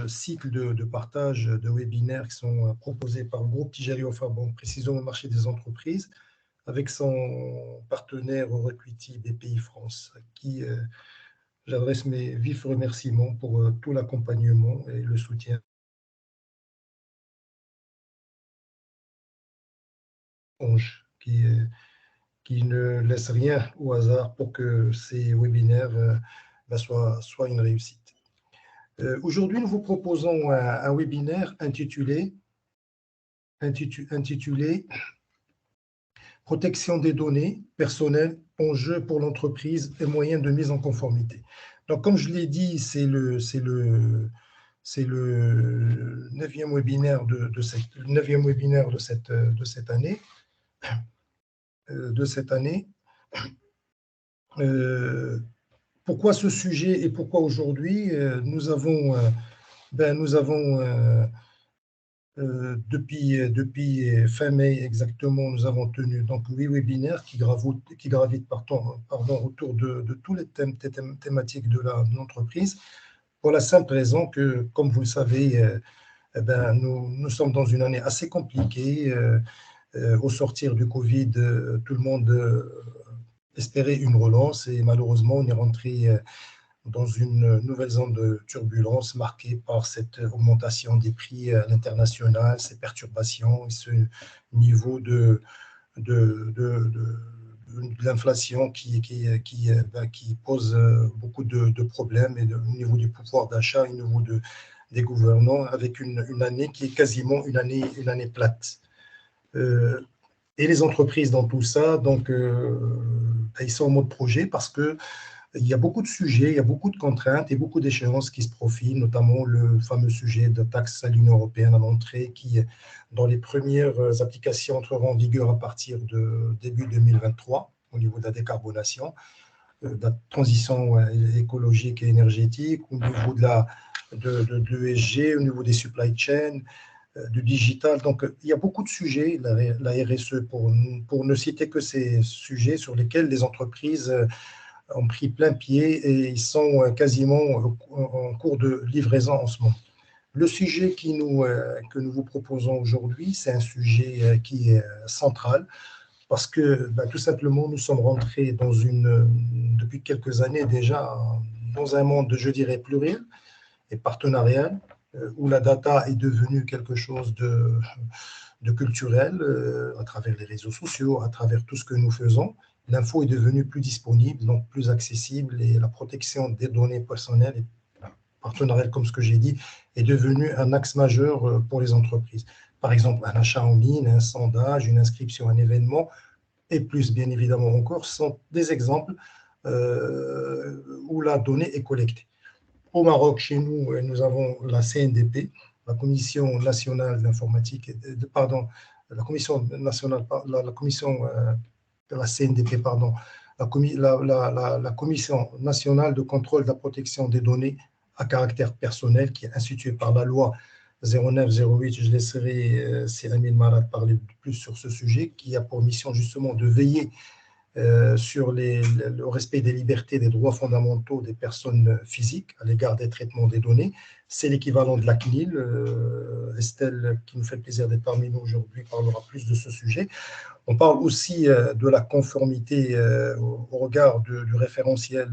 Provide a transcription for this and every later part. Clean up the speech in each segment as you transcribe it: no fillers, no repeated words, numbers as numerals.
cycle de partage de webinaires qui sont proposés par le groupe Tijari Ofabon, précisément au marché des entreprises, avec son partenaire Equity BPI France, à qui j'adresse mes vifs remerciements pour tout l'accompagnement et le soutien. Qui ne laisse rien au hasard pour que ces webinaires soient une réussite. Aujourd'hui, nous vous proposons un webinaire intitulé Protection des données personnelles, enjeux pour l'entreprise et moyens de mise en conformité. Donc, comme je l'ai dit, c'est le 9e webinaire de cette année. Pourquoi ce sujet et pourquoi aujourd'hui? Nous avons depuis fin mai exactement, nous avons tenu donc 8 webinaires qui gravitent autour de tous les thématiques de l'entreprise, pour la simple raison que, comme vous le savez, nous sommes dans une année assez compliquée. Au sortir du Covid, tout le monde espérait une relance et malheureusement, on est rentré dans une nouvelle zone de turbulence marquée par cette augmentation des prix à l'international, ces perturbations et ce niveau de l'inflation qui pose beaucoup de problèmes et au niveau du pouvoir d'achat, au niveau des gouvernants, avec une année qui est quasiment une année plate. Et les entreprises dans tout ça, donc, ils sont en mode projet parce que il y a beaucoup de sujets, il y a beaucoup de contraintes et beaucoup d'échéances qui se profilent, notamment le fameux sujet de taxe à l'Union européenne à l'entrée qui, dans les premières applications, entrera en vigueur à partir de début 2023 au niveau de la décarbonation, de la transition écologique et énergétique, au niveau de l'ESG, au niveau des supply chains, du digital. Donc, il y a beaucoup de sujets, la RSE, pour ne citer que ces sujets sur lesquels les entreprises ont pris plein pied et ils sont quasiment en cours de livraison en ce moment. Le sujet que nous vous proposons aujourd'hui, c'est un sujet qui est central parce que tout simplement, nous sommes rentrés depuis quelques années déjà dans un monde, je dirais, pluriel et partenarial, où la data est devenue quelque chose de culturel à travers les réseaux sociaux, à travers tout ce que nous faisons. L'info est devenue plus disponible, donc plus accessible, et la protection des données personnelles et partenariales, comme ce que j'ai dit, est devenue un axe majeur pour les entreprises. Par exemple, un achat en ligne, un sondage, une inscription à un événement, et plus bien évidemment encore, sont des exemples où la donnée est collectée. Au Maroc, chez nous, nous avons la CNDP, la Commission nationale de l'informatique, la Commission nationale, la Commission de la CNDP, la Commission nationale de contrôle de la protection des données à caractère personnel, qui est instituée par la loi 0908. Je laisserai Céline Marat parler plus sur ce sujet, qui a pour mission justement de veiller sur le respect des libertés et des droits fondamentaux des personnes physiques à l'égard des traitements des données. C'est l'équivalent de la CNIL. Estelle, qui nous fait le plaisir d'être parmi nous aujourd'hui, parlera plus de ce sujet. On parle aussi de la conformité au regard du référentiel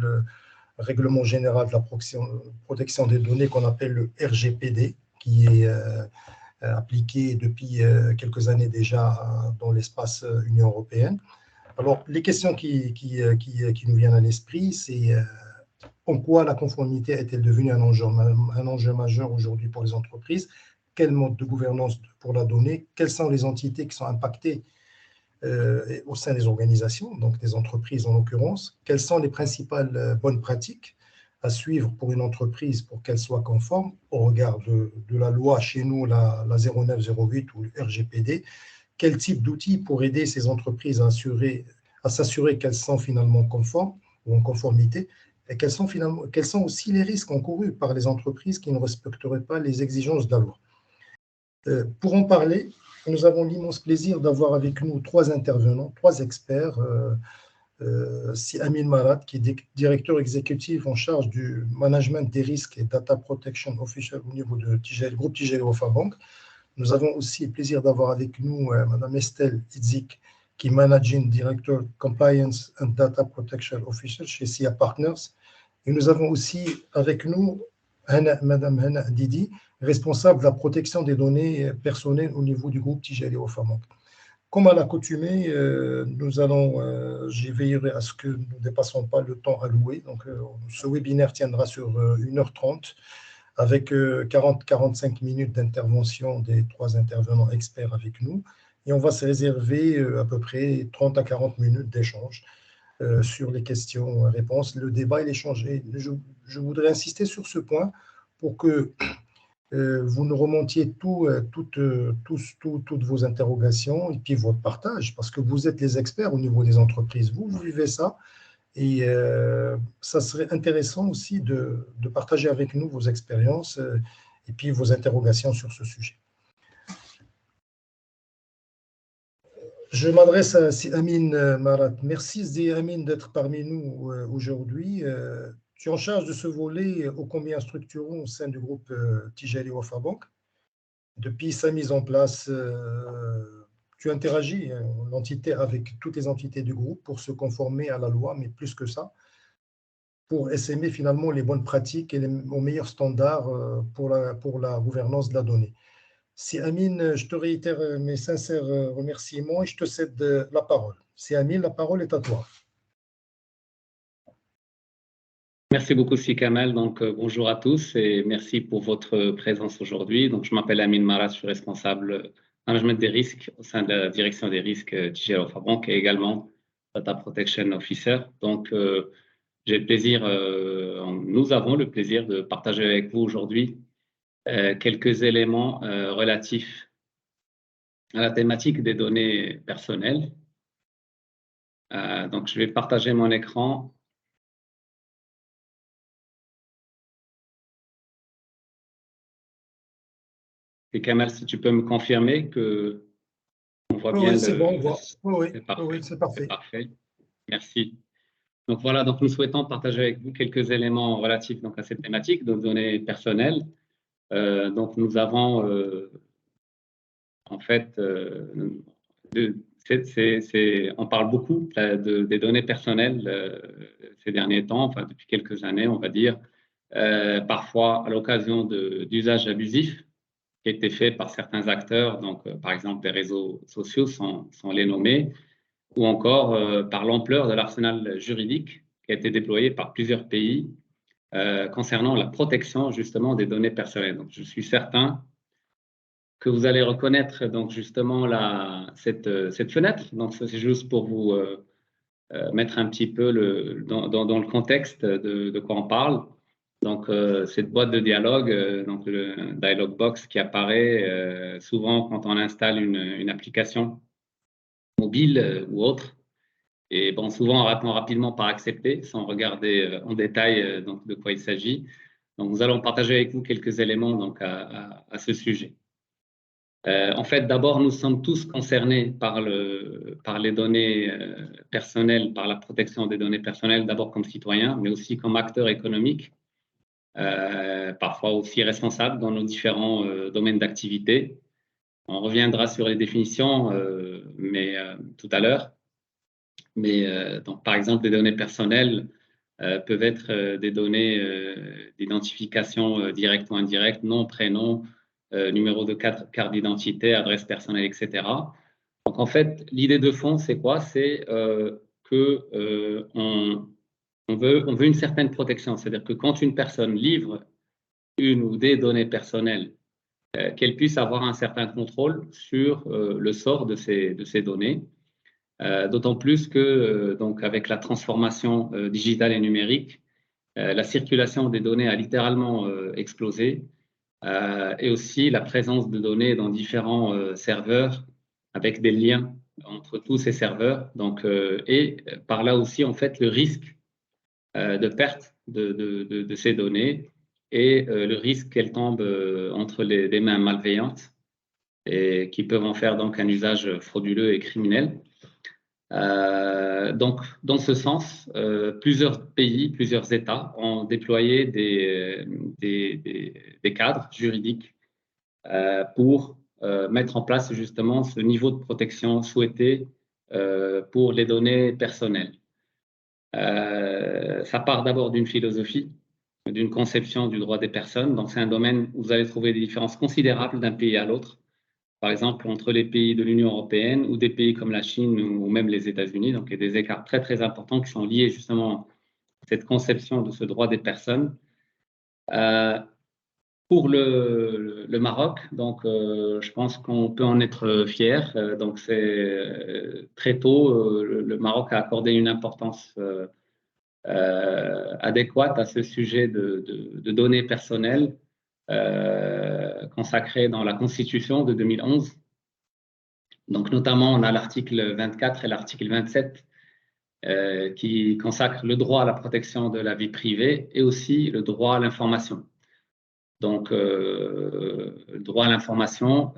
Règlement général de la protection des données qu'on appelle le RGPD, qui est appliqué depuis quelques années déjà dans l'espace Union européenne. Alors, les questions qui nous viennent à l'esprit, c'est en quoi la conformité est-elle devenue un enjeu majeur aujourd'hui pour les entreprises? Quel mode de gouvernance pour la donnée? Quelles sont les entités qui sont impactées au sein des organisations, donc des entreprises en l'occurrence? Quelles sont les principales bonnes pratiques à suivre pour une entreprise pour qu'elle soit conforme au regard de la loi chez nous, la 0908 ou le RGPD? Quel type d'outils pour aider ces entreprises à s'assurer qu'elles sont finalement conformes ou en conformité, et quels sont aussi les risques encourus par les entreprises qui ne respecteraient pas les exigences de la loi. Pour en parler, nous avons l'immense plaisir d'avoir avec nous 3 intervenants, 3 experts c'est Amin Marat, qui est directeur exécutif en charge du management des risques et data protection officer au niveau de groupe Tijari Wafa Bank. Nous avons aussi le plaisir d'avoir avec nous Mme Estelle Idzik, qui est Managing Director Compliance and Data Protection Officer chez SIA Partners. Et nous avons aussi avec nous Mme Hana Didi, responsable de la protection des données personnelles au niveau du groupe Tijari Wafa Bank. Comme à l'accoutumée, j'y veillerai à ce que nous ne dépassons pas le temps alloué. Donc, ce webinaire tiendra sur 1h30 avec 40-45 minutes d'intervention des 3 intervenants experts avec nous. Et on va se réserver à peu près 30 à 40 minutes d'échange sur les questions-réponses. Le débat et l'échange. Je voudrais insister sur ce point pour que vous nous remontiez toutes vos interrogations et puis votre partage, parce que vous êtes les experts au niveau des entreprises. Vous vivez ça et ça serait intéressant aussi de partager avec nous vos expériences et puis vos interrogations sur ce sujet. Je m'adresse à Amin Marat. Merci Amin d'être parmi nous aujourd'hui. Tu es en charge de ce volet ô combien structurant au sein du groupe Tijari Wafa Bank. Depuis sa mise en place, tu interagis l'entité avec toutes les entités du groupe pour se conformer à la loi, mais plus que ça, pour essaimer finalement les bonnes pratiques et aux meilleurs standards pour la gouvernance de la donnée. Si Amin, je te réitère mes sincères remerciements et je te cède la parole. Si Amin, la parole est à toi. Merci beaucoup, Si Kamal. Donc, bonjour à tous et merci pour votre présence aujourd'hui. Donc, je m'appelle Amin Marat, je suis responsable management des risques au sein de la direction des risques Tijari Wafa Bank et également Data Protection Officer. Donc, j'ai le plaisir, nous avons le plaisir de partager avec vous aujourd'hui quelques éléments relatifs à la thématique des données personnelles. Donc, je vais partager mon écran. Et Kamal, si tu peux me confirmer que on voit bien. Oui, c'est bon, on voit. Oui, c'est parfait. Parfait. Merci. Donc voilà, donc nous souhaitons partager avec vous quelques éléments relatifs donc, à cette thématique de données personnelles. Donc nous avons en fait, on parle beaucoup des données personnelles ces derniers temps, enfin depuis quelques années, on va dire, parfois à l'occasion d'usages abusifs qui a été fait par certains acteurs, donc par exemple des réseaux sociaux sans les nommer, ou encore par l'ampleur de l'arsenal juridique qui a été déployé par plusieurs pays concernant la protection justement des données personnelles. Donc, je suis certain que vous allez reconnaître donc justement cette fenêtre. Donc, c'est juste pour vous mettre un petit peu dans le contexte de quoi on parle. Donc, cette boîte de dialogue, donc le dialog box qui apparaît souvent quand on installe une application mobile ou autre. Et bon, souvent, on répond rapidement par accepter sans regarder en détail donc, de quoi il s'agit. Donc, nous allons partager avec vous quelques éléments donc, à ce sujet. En fait, d'abord, nous sommes tous concernés par les données personnelles, par la protection des données personnelles, d'abord comme citoyens, mais aussi comme acteurs économiques. Parfois aussi responsables dans nos différents domaines d'activité. On reviendra sur les définitions tout à l'heure. Mais donc, par exemple, les données personnelles peuvent être des données d'identification directe ou indirecte, nom, prénom, numéro de carte d'identité, adresse personnelle, etc. Donc, en fait, l'idée de fond, c'est quoi? C'est on veut une certaine protection. C'est-à-dire que quand une personne livre une ou des données personnelles, qu'elle puisse avoir un certain contrôle sur le sort de ces données. D'autant plus que, donc, avec la transformation digitale et numérique, la circulation des données a littéralement explosé et aussi la présence de données dans différents serveurs avec des liens entre tous ces serveurs. Donc, et par là aussi, en fait, le risque de perte de ces données et le risque qu'elles tombent entre des mains malveillantes et qui peuvent en faire donc un usage frauduleux et criminel. Donc, dans ce sens, plusieurs pays, plusieurs États ont déployé des cadres juridiques pour mettre en place justement ce niveau de protection souhaité pour les données personnelles. Ça part d'abord d'une philosophie, d'une conception du droit des personnes. Donc, c'est un domaine où vous allez trouver des différences considérables d'un pays à l'autre. Par exemple, entre les pays de l'Union européenne ou des pays comme la Chine ou même les États-Unis. Donc, il y a des écarts très, très importants qui sont liés justement à cette conception de ce droit des personnes. Pour le Maroc, donc, je pense qu'on peut en être fier. Donc, c'est très tôt, le Maroc a accordé une importance adéquate à ce sujet de données personnelles consacrées dans la Constitution de 2011. Donc, notamment, on a l'article 24 et l'article 27 qui consacrent le droit à la protection de la vie privée et aussi le droit à l'information. Donc, le droit à l'information,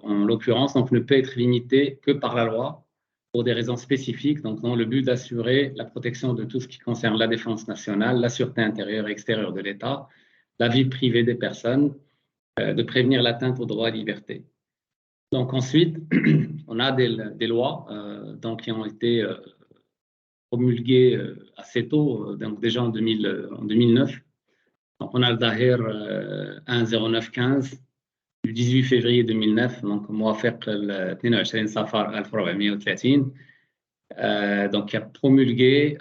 en l'occurrence, ne peut être limité que par la loi pour des raisons spécifiques, donc dans le but d'assurer la protection de tout ce qui concerne la défense nationale, la sûreté intérieure et extérieure de l'État, la vie privée des personnes, de prévenir l'atteinte aux droits et libertés. Donc ensuite, on a des lois donc, qui ont été promulguées assez tôt, donc déjà en 2009. Donc on a le Dahir 10915 du 18 février 2009, donc موافق ال 22 صفر 1430, donc qui a promulgué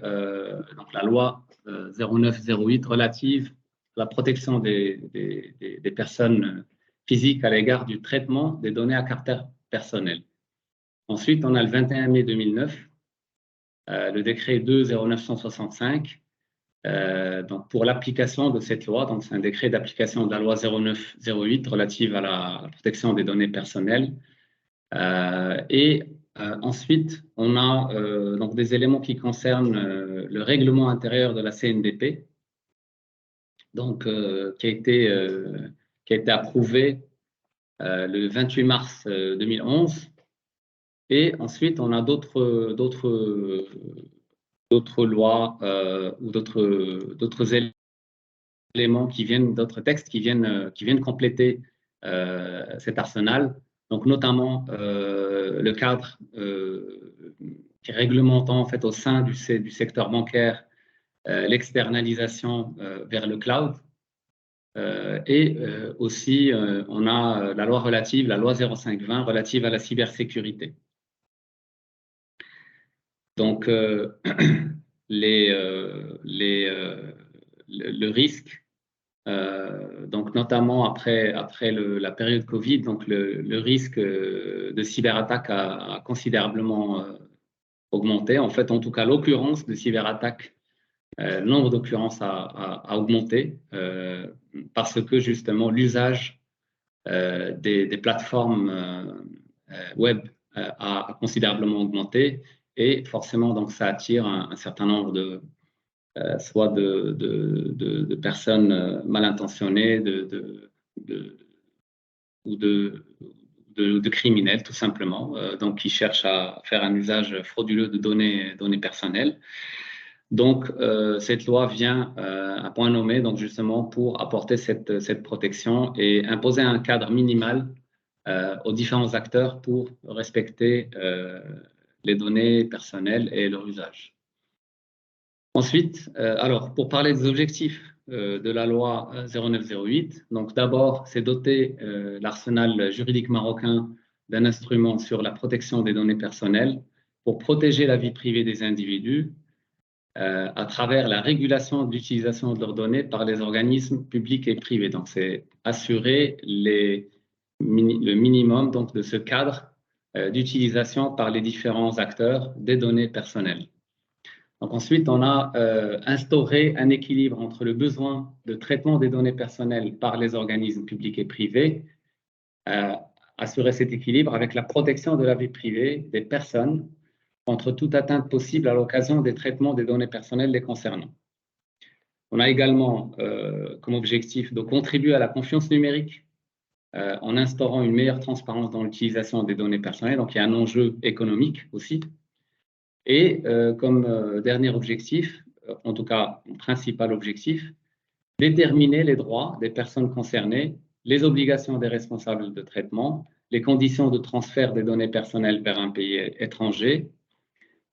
donc la loi 0908 relative à la protection des personnes physiques à l'égard du traitement des données à caractère personnel. Ensuite, on a le 21 mai 2009, le décret 20965, donc pour l'application de cette loi. Donc c'est un décret d'application de la loi 0908 relative à la protection des données personnelles. Ensuite, on a donc des éléments qui concernent le règlement intérieur de la CNDP, donc qui a été approuvé le 28 mars 2011. Et ensuite, on a d'autres lois ou d'autres éléments qui viennent, d'autres textes qui viennent compléter cet arsenal. Donc, notamment le cadre réglementant en fait au sein du secteur bancaire l'externalisation vers le cloud. Aussi, on a la loi 0520 relative à la cybersécurité. Donc, le risque, donc notamment après la période Covid, donc le risque de cyberattaque a considérablement augmenté. En fait, en tout cas, l'occurrence de cyberattaque, le nombre d'occurrences a augmenté parce que justement l'usage des plateformes web a considérablement augmenté. Et forcément, donc, ça attire un certain nombre soit de personnes mal intentionnées ou de criminels, tout simplement, donc qui cherchent à faire un usage frauduleux de données personnelles. Donc, cette loi vient à point nommé, donc justement pour apporter cette protection et imposer un cadre minimal aux différents acteurs pour respecter les données personnelles et leur usage. Ensuite, alors pour parler des objectifs de la loi 0908, donc d'abord c'est doter l'arsenal juridique marocain d'un instrument sur la protection des données personnelles pour protéger la vie privée des individus à travers la régulation de l'utilisation de leurs données par les organismes publics et privés. Donc c'est assurer le minimum donc, de ce cadre d'utilisation par les différents acteurs des données personnelles. Donc ensuite, on a instauré un équilibre entre le besoin de traitement des données personnelles par les organismes publics et privés, assurer cet équilibre avec la protection de la vie privée des personnes contre toute atteinte possible à l'occasion des traitements des données personnelles les concernant. On a également comme objectif de contribuer à la confiance numérique en instaurant une meilleure transparence dans l'utilisation des données personnelles. Donc, il y a un enjeu économique aussi. Et comme dernier objectif, en tout cas principal objectif, déterminer les droits des personnes concernées, les obligations des responsables de traitement, les conditions de transfert des données personnelles vers un pays étranger,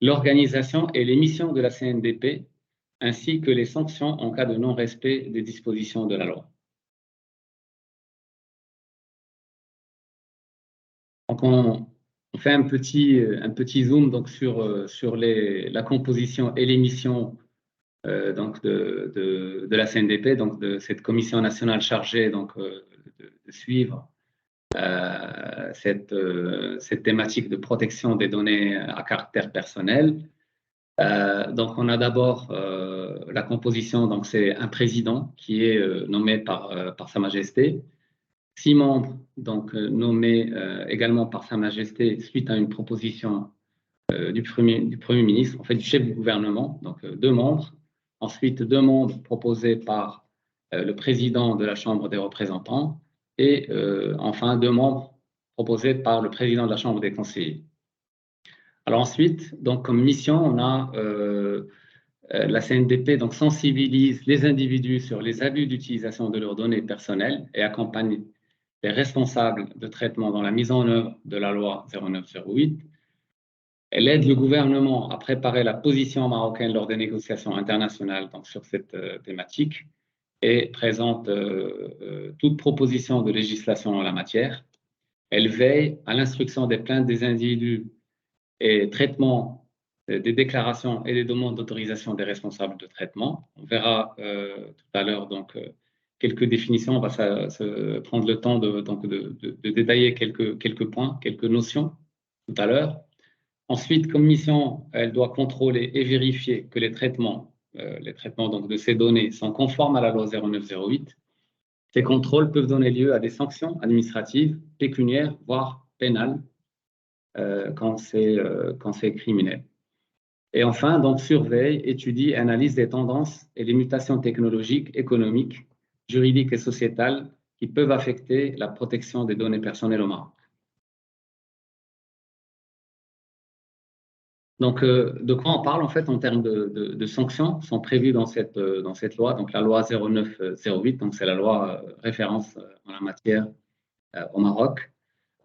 l'organisation et les missions de la CNDP, ainsi que les sanctions en cas de non-respect des dispositions de la loi. Donc, on fait un petit zoom donc, sur la composition et les missions donc de la CNDP, donc de cette commission nationale chargée donc, de suivre cette thématique de protection des données à caractère personnel. Donc, on a d'abord la composition, donc c'est un président qui est nommé par Sa Majesté, 6 membres donc nommés également par Sa Majesté suite à une proposition du Premier ministre, en fait du chef du gouvernement, donc 2 membres. Ensuite, 2 membres proposés par le président de la Chambre des représentants et enfin 2 membres proposés par le président de la Chambre des conseillers. Alors ensuite, donc comme mission, on a la CNDP donc sensibilise les individus sur les abus d'utilisation de leurs données personnelles et accompagne les responsables de traitement dans la mise en œuvre de la loi 0908. Elle aide le gouvernement à préparer la position marocaine lors des négociations internationales donc, sur cette thématique et présente toute proposition de législation en la matière. Elle veille à l'instruction des plaintes des individus et traitement des déclarations et des demandes d'autorisation des responsables de traitement. On verra tout à l'heure donc quelques définitions. On va se prendre le temps de détailler quelques points, quelques notions tout à l'heure. Ensuite, comme mission, elle doit contrôler et vérifier que les traitements donc, de ces données sont conformes à la loi 0908. Ces contrôles peuvent donner lieu à des sanctions administratives, pécuniaires, voire pénales, quand c'est criminel. Et enfin, donc, surveille, étudie et analyse les tendances et les mutations technologiques, économiques, juridiques et sociétales qui peuvent affecter la protection des données personnelles au Maroc. Donc, de quoi on parle en fait en termes de sanctions sont prévues dans cette loi, donc la loi 0908, donc c'est la loi référence en la matière au Maroc.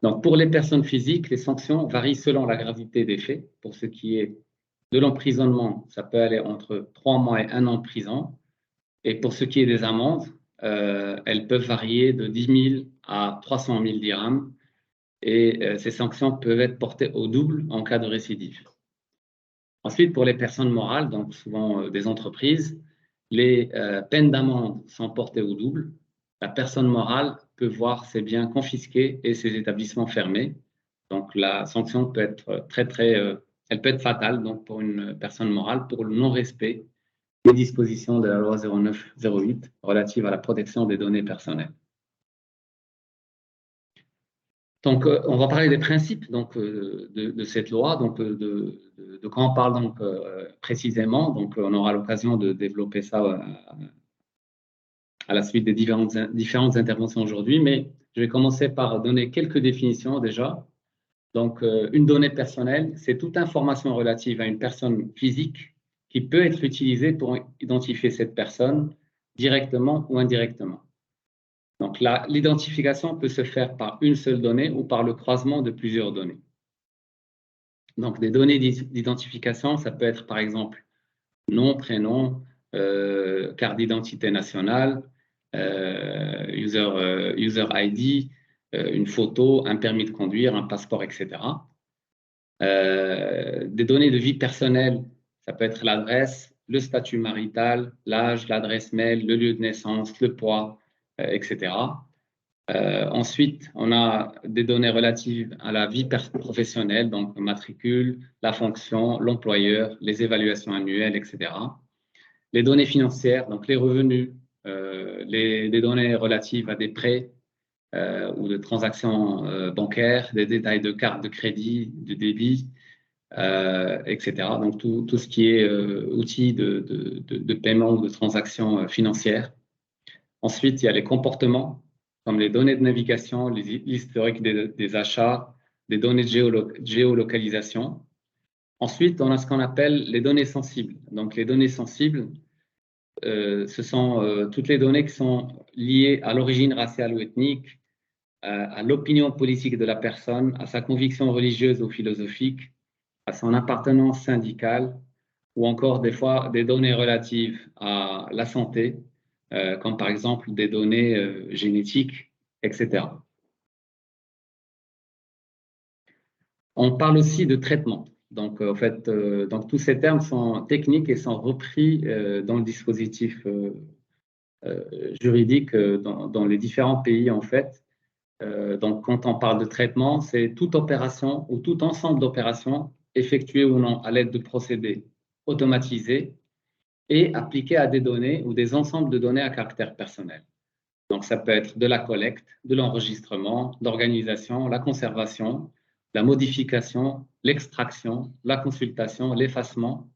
Donc, pour les personnes physiques, les sanctions varient selon la gravité des faits. Pour ce qui est de l'emprisonnement, ça peut aller entre 3 mois et 1 an de prison. Et pour ce qui est des amendes, elles peuvent varier de 10 000 à 300 000 dirhams. Et ces sanctions peuvent être portées au double en cas de récidive. Ensuite, pour les personnes morales, donc souvent des entreprises, les peines d'amende sont portées au double. La personne morale peut voir ses biens confisqués et ses établissements fermés. Donc, la sanction peut être elle peut être fatale donc, pour une personne morale pour le non-respect des dispositions de la loi 0908 relative à la protection des données personnelles. Donc, on va parler des principes donc, de cette loi, donc, de quoi on parle donc, précisément. Donc, on aura l'occasion de développer ça à la suite des différentes interventions aujourd'hui, mais je vais commencer par donner quelques définitions déjà. Donc, une donnée personnelle, c'est toute information relative à une personne physique qui peut être utilisée pour identifier cette personne directement ou indirectement. Donc, l'identification peut se faire par une seule donnée ou par le croisement de plusieurs données. Donc, des données d'identification, ça peut être par exemple nom, prénom, carte d'identité nationale, user ID, une photo, un permis de conduire, un passeport, etc. Des données de vie personnelle, ça peut être l'adresse, le statut marital, l'âge, l'adresse mail, le lieu de naissance, le poids, etc. Ensuite, on a des données relatives à la vie professionnelle, donc matricule, la fonction, l'employeur, les évaluations annuelles, etc. Les données financières, donc les revenus, des données relatives à des prêts ou de transactions bancaires, des détails de cartes de crédit, de débit, etc. Donc tout ce qui est outils de paiement ou de transactions financières. Ensuite, il y a les comportements, comme les données de navigation, l'historique des achats, des données de géolocalisation. Ensuite, on a ce qu'on appelle les données sensibles. Donc, les données sensibles, ce sont toutes les données qui sont liées à l'origine raciale ou ethnique, à l'opinion politique de la personne, à sa conviction religieuse ou philosophique, à son appartenance syndicale, ou encore des fois des données relatives à la santé, comme par exemple des données génétiques, etc. On parle aussi de traitement. Donc, en fait, donc tous ces termes sont techniques et sont repris dans le dispositif juridique dans les différents pays, en fait. Donc, quand on parle de traitement, c'est toute opération ou tout ensemble d'opérations effectuées ou non à l'aide de procédés automatisés et appliqués à des données ou des ensembles de données à caractère personnel. Donc, ça peut être de la collecte, de l'enregistrement, l'organisation, la conservation, la modification, l'extraction, la consultation, l'effacement,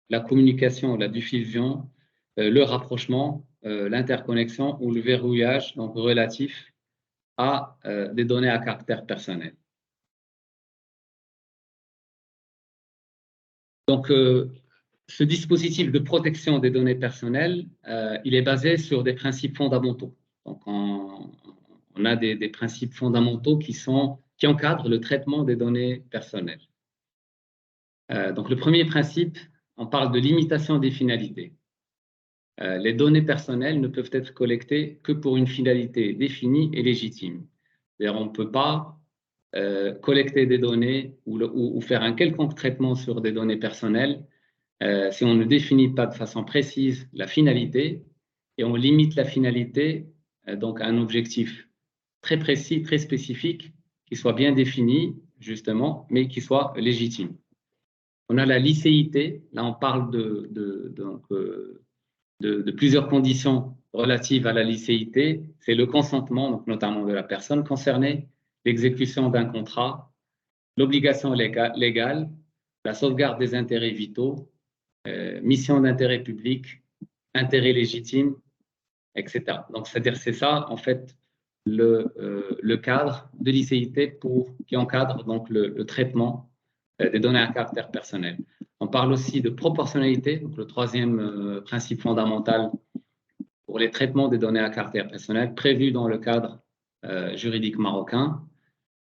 la communication, la diffusion, le rapprochement, l'interconnexion ou le verrouillage, donc relatif à des données à caractère personnel. Donc, ce dispositif de protection des données personnelles, il est basé sur des principes fondamentaux. Donc, on a des principes fondamentaux qui encadrent le traitement des données personnelles. Donc, le premier principe, on parle de limitation des finalités. Les données personnelles ne peuvent être collectées que pour une finalité définie et légitime. C'est-à-dire, on ne peut pas collecter des données ou faire un quelconque traitement sur des données personnelles si on ne définit pas de façon précise la finalité et on limite la finalité donc à un objectif très précis, très spécifique, qui soit bien défini, justement, mais qui soit légitime. On a la licéité, là on parle de plusieurs conditions relatives à la licéité. C'est le consentement, donc notamment de la personne concernée, l'exécution d'un contrat, l'obligation légale, la sauvegarde des intérêts vitaux, mission d'intérêt public, intérêt légitime, etc. Donc, c'est-à-dire, c'est ça, en fait, le cadre de licéité qui encadre donc le traitement des données à caractère personnel. On parle aussi de proportionnalité, donc le troisième principe fondamental pour les traitements des données à caractère personnel prévu dans le cadre juridique marocain.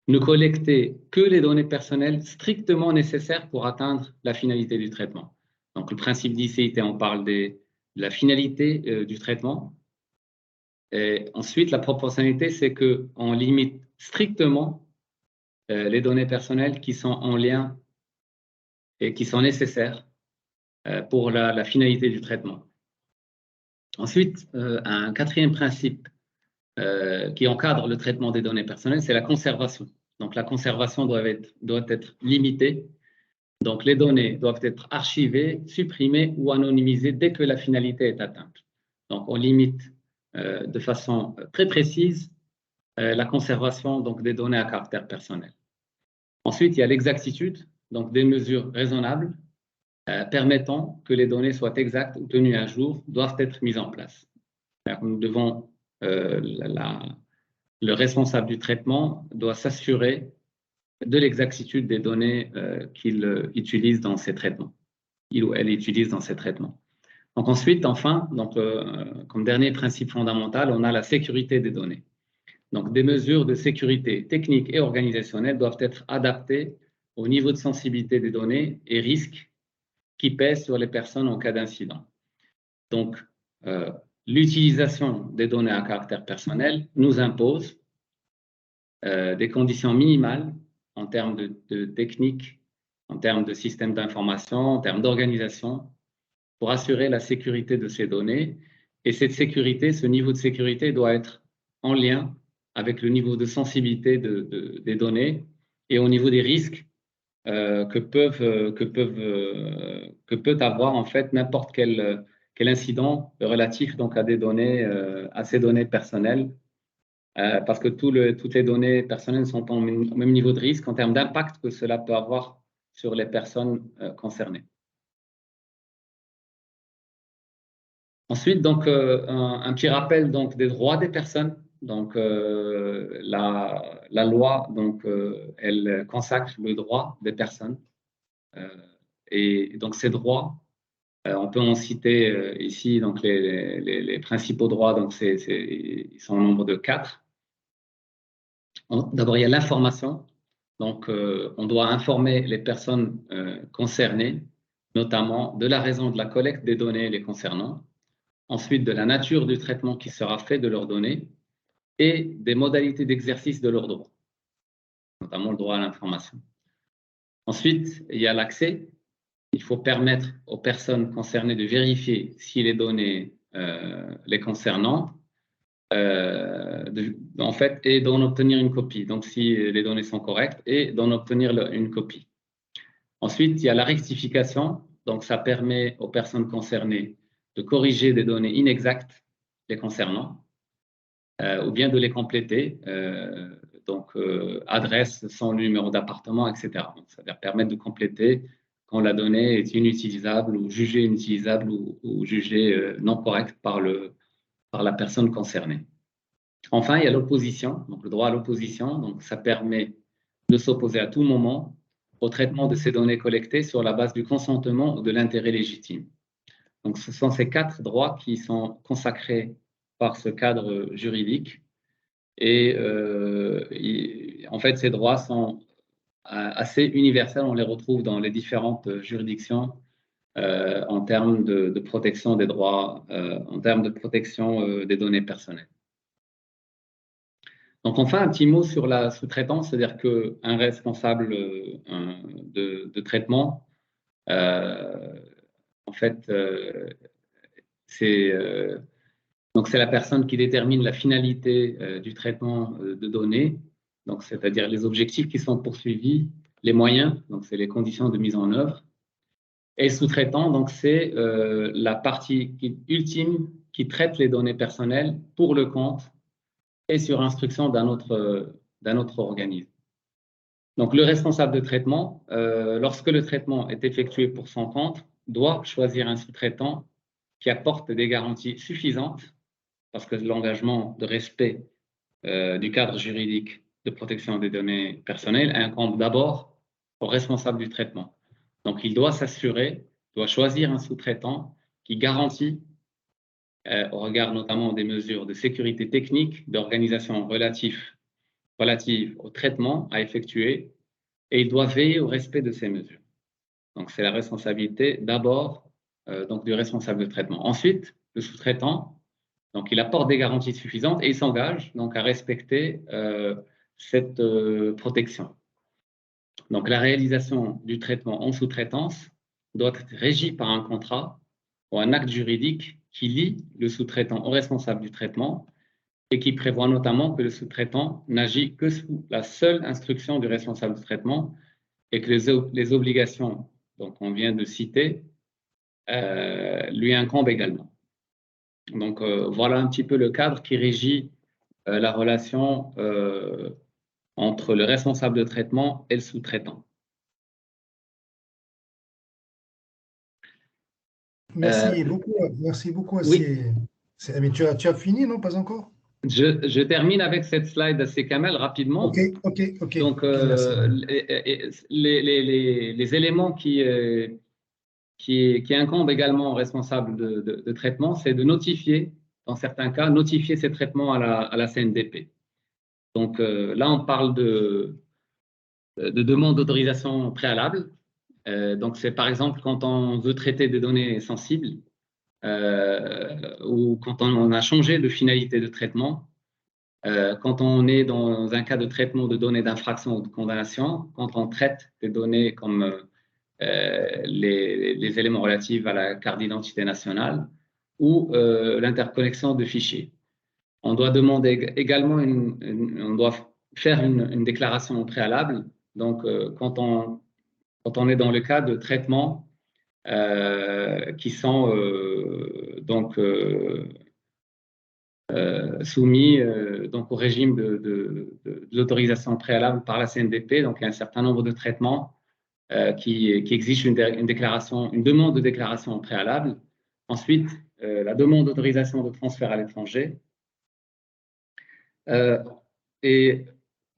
Ne collecter que les données personnelles strictement nécessaires pour atteindre la finalité du traitement. Donc, le principe d'ICIT, on parle de la finalité du traitement. Et ensuite, la proportionnalité, c'est qu'on limite strictement les données personnelles qui sont en lien et qui sont nécessaires pour la finalité du traitement. Ensuite, un quatrième principe qui encadre le traitement des données personnelles, c'est la conservation. Donc, la conservation doit être limitée. Donc, les données doivent être archivées, supprimées ou anonymisées dès que la finalité est atteinte. Donc, on limite de façon très précise la conservation donc, des données à caractère personnel. Ensuite, il y a l'exactitude, donc des mesures raisonnables permettant que les données soient exactes ou tenues à jour doivent être mises en place. Nous devons, le responsable du traitement doit s'assurer de l'exactitude des données qu'il utilise dans ses traitements, il ou elle utilise dans ses traitements. Donc ensuite, enfin, donc, comme dernier principe fondamental, on a la sécurité des données. Donc des mesures de sécurité techniques et organisationnelles doivent être adaptées au niveau de sensibilité des données et risques qui pèsent sur les personnes en cas d'incident. Donc, l'utilisation des données à caractère personnel nous impose des conditions minimales en termes de technique, en termes de système d'information, en termes d'organisation, pour assurer la sécurité de ces données. Et cette sécurité, ce niveau de sécurité doit être en lien avec le niveau de sensibilité des données et au niveau des risques que peut avoir en fait n'importe quel incident relatif donc à des données, à ces données personnelles, parce que toutes les données personnelles sont au même niveau de risque en termes d'impact que cela peut avoir sur les personnes concernées. Ensuite, donc, un petit rappel donc, des droits des personnes. Donc, la loi, donc, elle consacre le droit des personnes Et donc, ces droits, on peut en citer ici donc les principaux droits, donc ils sont au nombre de 4. D'abord, il y a l'information. Donc, on doit informer les personnes concernées, notamment de la raison de la collecte des données les concernant, ensuite de la nature du traitement qui sera fait de leurs données et des modalités d'exercice de leurs droits, notamment le droit à l'information. Ensuite, il y a l'accès. Il faut permettre aux personnes concernées de vérifier si les données les concernant, en fait, et d'en obtenir une copie. Donc, si les données sont correctes, et d'en obtenir une copie. Ensuite, il y a la rectification. Donc, ça permet aux personnes concernées de corriger des données inexactes les concernant, ou bien de les compléter. Donc, adresse, son numéro d'appartement, etc. Donc, ça va permettre de compléter quand la donnée est inutilisable ou jugée inutilisable ou jugée non correcte par la personne concernée. Enfin, il y a l'opposition, donc le droit à l'opposition. Donc, ça permet de s'opposer à tout moment au traitement de ces données collectées sur la base du consentement ou de l'intérêt légitime. Donc, ce sont ces 4 droits qui sont consacrés par ce cadre juridique. Et en fait, ces droits sont assez universels. On les retrouve dans les différentes juridictions en termes de protection des droits, en termes de protection des données personnelles. Donc, enfin, un petit mot sur la sous-traitance, c'est-à-dire qu'un responsable de traitement, en fait, c'est la personne qui détermine la finalité du traitement de données, donc c'est-à-dire les objectifs qui sont poursuivis, les moyens, donc c'est les conditions de mise en œuvre. Et le sous-traitant, donc c'est la partie ultime qui traite les données personnelles pour le compte et sur instruction d'un autre organisme. Donc, le responsable de traitement, lorsque le traitement est effectué pour son compte, doit choisir un sous-traitant qui apporte des garanties suffisantes, parce que l'engagement de respect du cadre juridique de protection des données personnelles incombe d'abord au responsable du traitement. Donc, il doit s'assurer, doit choisir un sous-traitant qui garantit au regard notamment des mesures de sécurité technique, d'organisation relatives au traitement à effectuer, et il doit veiller au respect de ces mesures. Donc, c'est la responsabilité d'abord donc du responsable de traitement. Ensuite, le sous-traitant, donc il apporte des garanties suffisantes et il s'engage donc à respecter cette protection. Donc, la réalisation du traitement en sous-traitance doit être régie par un contrat ou un acte juridique qui lie le sous-traitant au responsable du traitement et qui prévoit notamment que le sous-traitant n'agit que sous la seule instruction du responsable du traitement et que les obligations qu'on vient de citer lui incombent également. Donc, voilà un petit peu le cadre qui régit la relation entre le responsable de traitement et le sous-traitant. Merci beaucoup. Oui. Mais tu as fini, non? Pas encore? Je termine avec cette slide, c'est Kamel, rapidement. OK. Donc, les éléments qui incombent également au responsable de traitement, c'est de notifier, dans certains cas, notifier ces traitements à la CNDP. Donc, là, on parle de demande d'autorisation préalable. Donc, c'est par exemple quand on veut traiter des données sensibles ou quand on a changé de finalité de traitement, quand on est dans un cas de traitement de données d'infraction ou de condamnation, quand on traite des données comme les éléments relatifs à la carte d'identité nationale ou l'interconnexion de fichiers. On doit demander également on doit faire une déclaration préalable. Donc, quand on est dans le cas de traitements qui sont soumis donc au régime de l'autorisation préalable par la CNDP. Donc, il y a un certain nombre de traitements qui exigent une déclaration, une demande de déclaration préalable. Ensuite, la demande d'autorisation de transfert à l'étranger. Et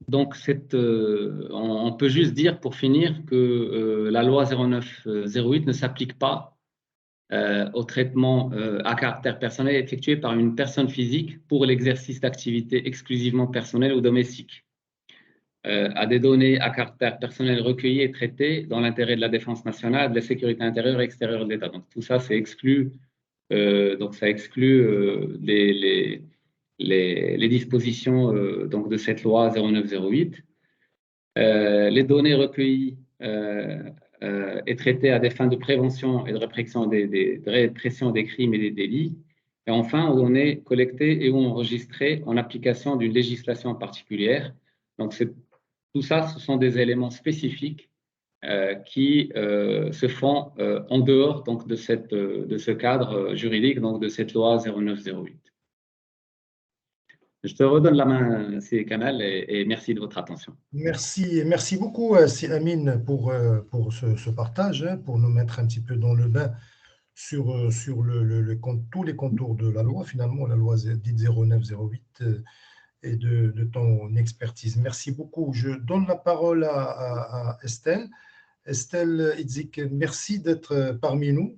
Donc, on peut juste dire pour finir que la loi 0908 ne s'applique pas au traitement à caractère personnel effectué par une personne physique pour l'exercice d'activités exclusivement personnelles ou domestiques, à des données à caractère personnel recueillies et traitées dans l'intérêt de la défense nationale, de la sécurité intérieure et extérieure de l'État. Donc, tout ça, c'est exclu. Donc, ça exclut les dispositions donc de cette loi 0908. Les données recueillies et traitées à des fins de prévention et de répression des crimes et des délits. Et enfin, aux données collectées et ou enregistrées en application d'une législation particulière. Donc, tout ça, ce sont des éléments spécifiques qui se font en dehors donc, de ce cadre juridique, donc de cette loi 0908. Je te redonne la main, c'est Kamal, et merci de votre attention. Merci beaucoup, Amine, pour ce partage, hein, pour nous mettre un petit peu dans le bain sur tous les contours de la loi, finalement, la loi dite 0908 et de ton expertise. Merci beaucoup. Je donne la parole à Estelle. Estelle Idzik, merci d'être parmi nous.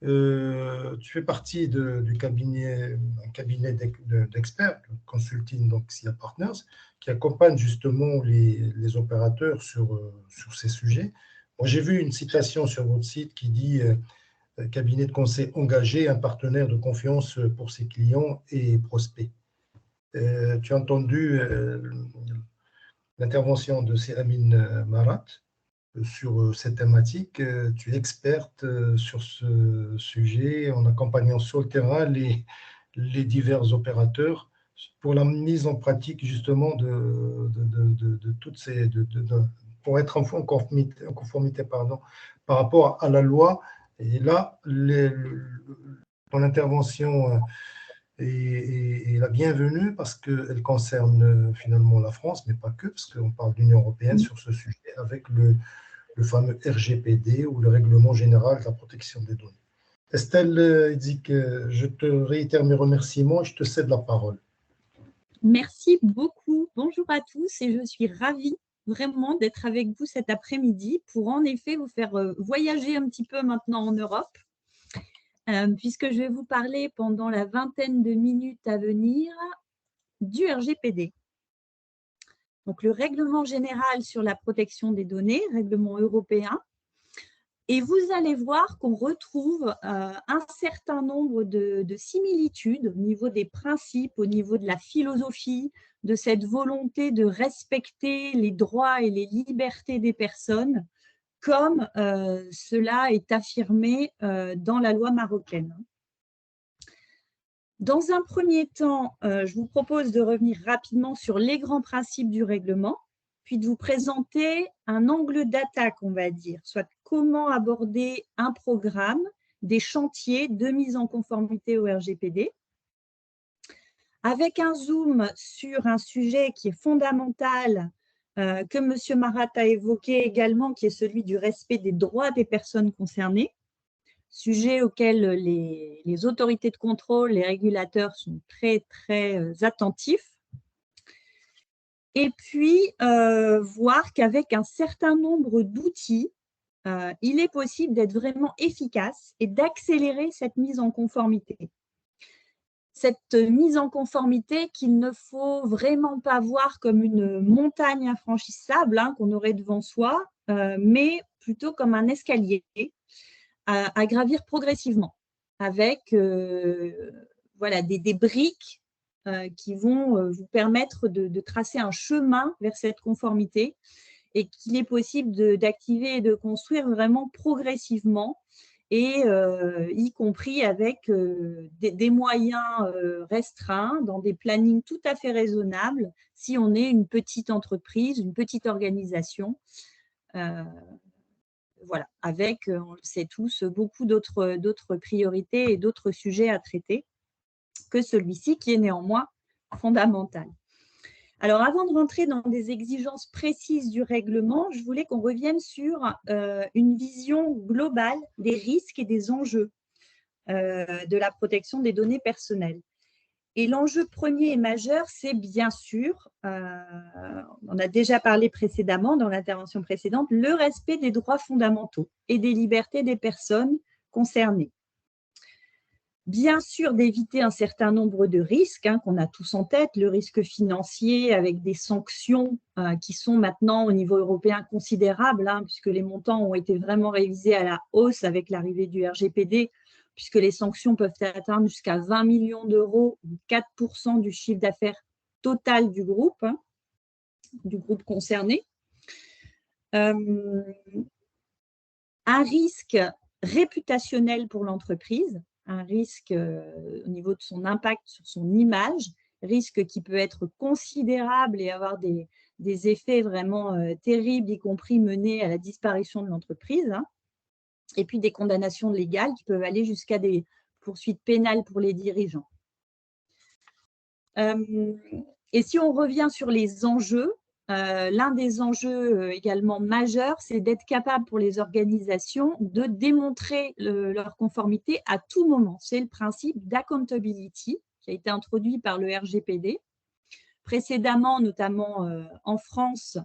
Tu fais partie du cabinet, un cabinet d'experts, Consulting donc SIA Partners, qui accompagne justement les opérateurs sur ces sujets. Moi, j'ai vu une citation sur votre site qui dit cabinet de conseil engagé, un partenaire de confiance pour ses clients et prospects. Tu as entendu l'intervention de Amine Marat sur cette thématique. Tu es experte sur ce sujet en accompagnant sur le terrain les divers opérateurs pour la mise en pratique justement de toutes ces… pour être en conformité par rapport à la loi. Et là, ton intervention est la bienvenue parce qu'elle concerne finalement la France, mais pas que, parce qu'on parle de l'Union européenne sur ce sujet avec le fameux RGPD ou le Règlement général de la protection des données. Estelle dit que je te réitère mes remerciements et je te cède la parole. Merci beaucoup. Bonjour à tous et je suis ravie vraiment d'être avec vous cet après-midi pour en effet vous faire voyager un petit peu maintenant en Europe, puisque je vais vous parler pendant la vingtaine de minutes à venir du RGPD. Donc, le règlement général sur la protection des données, règlement européen. Et vous allez voir qu'on retrouve un certain nombre de similitudes au niveau des principes, au niveau de la philosophie, de cette volonté de respecter les droits et les libertés des personnes, comme cela est affirmé dans la loi marocaine. Dans un premier temps, je vous propose de revenir rapidement sur les grands principes du règlement, puis de vous présenter un angle d'attaque, on va dire, soit comment aborder un programme, des chantiers de mise en conformité au RGPD, avec un zoom sur un sujet qui est fondamental, que M. Marat a évoqué également, qui est celui du respect des droits des personnes concernées, sujet auquel les autorités de contrôle, les régulateurs sont très, très attentifs. Et puis, voir qu'avec un certain nombre d'outils, il est possible d'être vraiment efficace et d'accélérer cette mise en conformité. Cette mise en conformité qu'il ne faut vraiment pas voir comme une montagne infranchissable qu'on aurait devant soi, mais plutôt comme un escalier à gravir progressivement avec voilà, des briques qui vont vous permettre de tracer un chemin vers cette conformité et qu'il est possible d'activer et de construire vraiment progressivement et y compris avec des moyens restreints, dans des plannings tout à fait raisonnables si on est une petite entreprise, une petite organisation. Voilà, avec, on le sait tous, beaucoup d'autres priorités et d'autres sujets à traiter que celui-ci qui est néanmoins fondamental. Alors, avant de rentrer dans des exigences précises du règlement, je voulais qu'on revienne sur une vision globale des risques et des enjeux de la protection des données personnelles. Et l'enjeu premier et majeur, c'est bien sûr, on a déjà parlé précédemment dans l'intervention précédente, le respect des droits fondamentaux et des libertés des personnes concernées. Bien sûr, d'éviter un certain nombre de risques qu'on a tous en tête, le risque financier avec des sanctions qui sont maintenant au niveau européen considérables, puisque les montants ont été vraiment révisés à la hausse avec l'arrivée du RGPD, puisque les sanctions peuvent atteindre jusqu'à 20 millions d'euros, 4% du chiffre d'affaires total du groupe concerné. Un risque réputationnel pour l'entreprise, un risque au niveau de son impact sur son image, risque qui peut être considérable et avoir des effets vraiment terribles, y compris mener à la disparition de l'entreprise, et puis des condamnations légales qui peuvent aller jusqu'à des poursuites pénales pour les dirigeants. Et si on revient sur les enjeux, l'un des enjeux également majeurs, c'est d'être capable pour les organisations de démontrer leur conformité à tout moment. C'est le principe d'accountability qui a été introduit par le RGPD. Précédemment, notamment en France,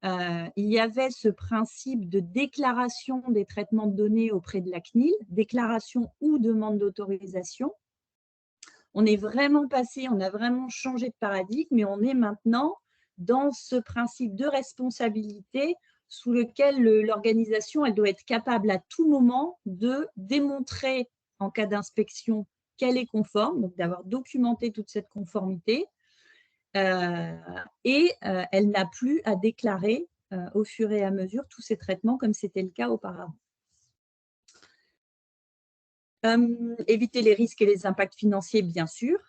il y avait ce principe de déclaration des traitements de données auprès de la CNIL, déclaration ou demande d'autorisation. On est vraiment passé, on a vraiment changé de paradigme, mais on est maintenant dans ce principe de responsabilité sous lequel l'organisation elle doit être capable à tout moment de démontrer en cas d'inspection qu'elle est conforme, donc d'avoir documenté toute cette conformité, et elle n'a plus à déclarer au fur et à mesure tous ces traitements comme c'était le cas auparavant. Éviter les risques et les impacts financiers, bien sûr,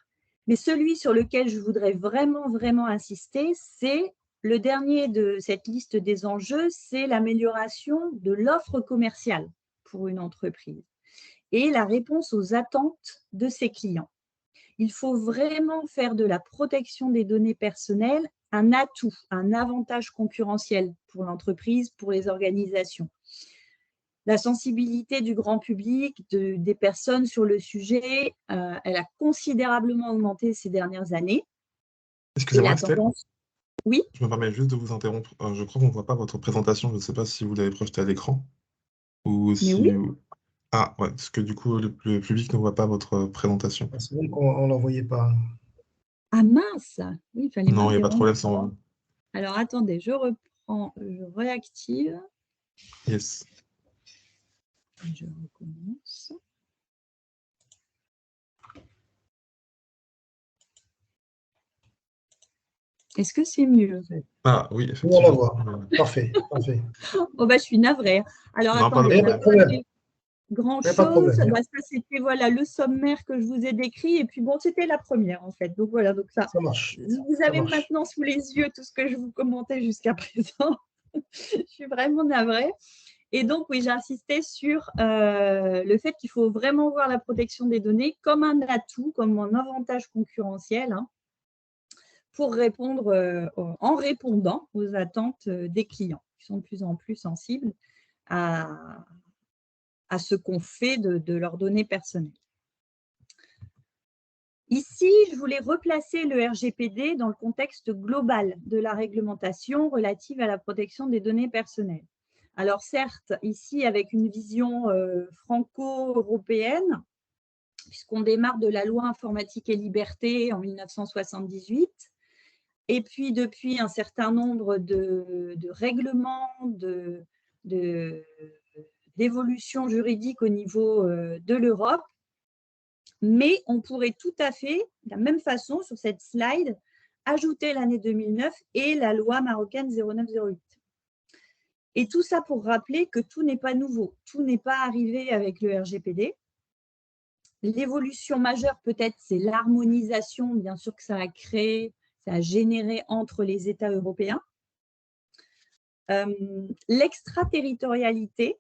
mais celui sur lequel je voudrais vraiment insister, c'est le dernier de cette liste des enjeux, c'est l'amélioration de l'offre commerciale pour une entreprise et la réponse aux attentes de ses clients. Il faut vraiment faire de la protection des données personnelles un atout, un avantage concurrentiel pour l'entreprise, pour les organisations. La sensibilité du grand public, des personnes sur le sujet, elle a considérablement augmenté ces dernières années. Excusez-moi, Estelle. Oui. Je me permets juste de vous interrompre. Je crois qu'on ne voit pas votre présentation. Je ne sais pas si vous l'avez projetée à l'écran. Ou si... Oui. Ah, ouais, parce que du coup, le public ne voit pas votre présentation. C'est vrai qu'on ne l'en voyait pas. Ah mince! Oui, il fallait non, il n'y a pas de problème. Sans... Alors, attendez, je reprends, je réactive. Yes. Je recommence. Est-ce que c'est mieux? Ah oui, effectivement. On la voit. Parfait. Oh, bah, je suis navrée. Alors, non, attendez, on n'a pas fait grand-chose. Ça, c'était voilà, le sommaire que je vous ai décrit. Et puis, bon, c'était la première, en fait. Donc, voilà, donc ça marche. Vous avez maintenant sous les yeux tout ce que je vous commentais jusqu'à présent. Je suis vraiment navrée. Et donc, oui, j'ai insisté sur le fait qu'il faut vraiment voir la protection des données comme un atout, comme un avantage concurrentiel pour répondre, en répondant aux attentes des clients qui sont de plus en plus sensibles à ce qu'on fait de leurs données personnelles. Ici, je voulais replacer le RGPD dans le contexte global de la réglementation relative à la protection des données personnelles. Alors certes, ici avec une vision franco-européenne, puisqu'on démarre de la loi informatique et liberté en 1978, et puis depuis un certain nombre de règlements, d'évolutions juridiques au niveau de l'Europe, mais on pourrait tout à fait, de la même façon sur cette slide, ajouter l'année 2009 et la loi marocaine 0908. Et tout ça pour rappeler que tout n'est pas nouveau, tout n'est pas arrivé avec le RGPD. L'évolution majeure, peut-être, c'est l'harmonisation, bien sûr, que ça a créé, ça a généré entre les États européens. L'extraterritorialité,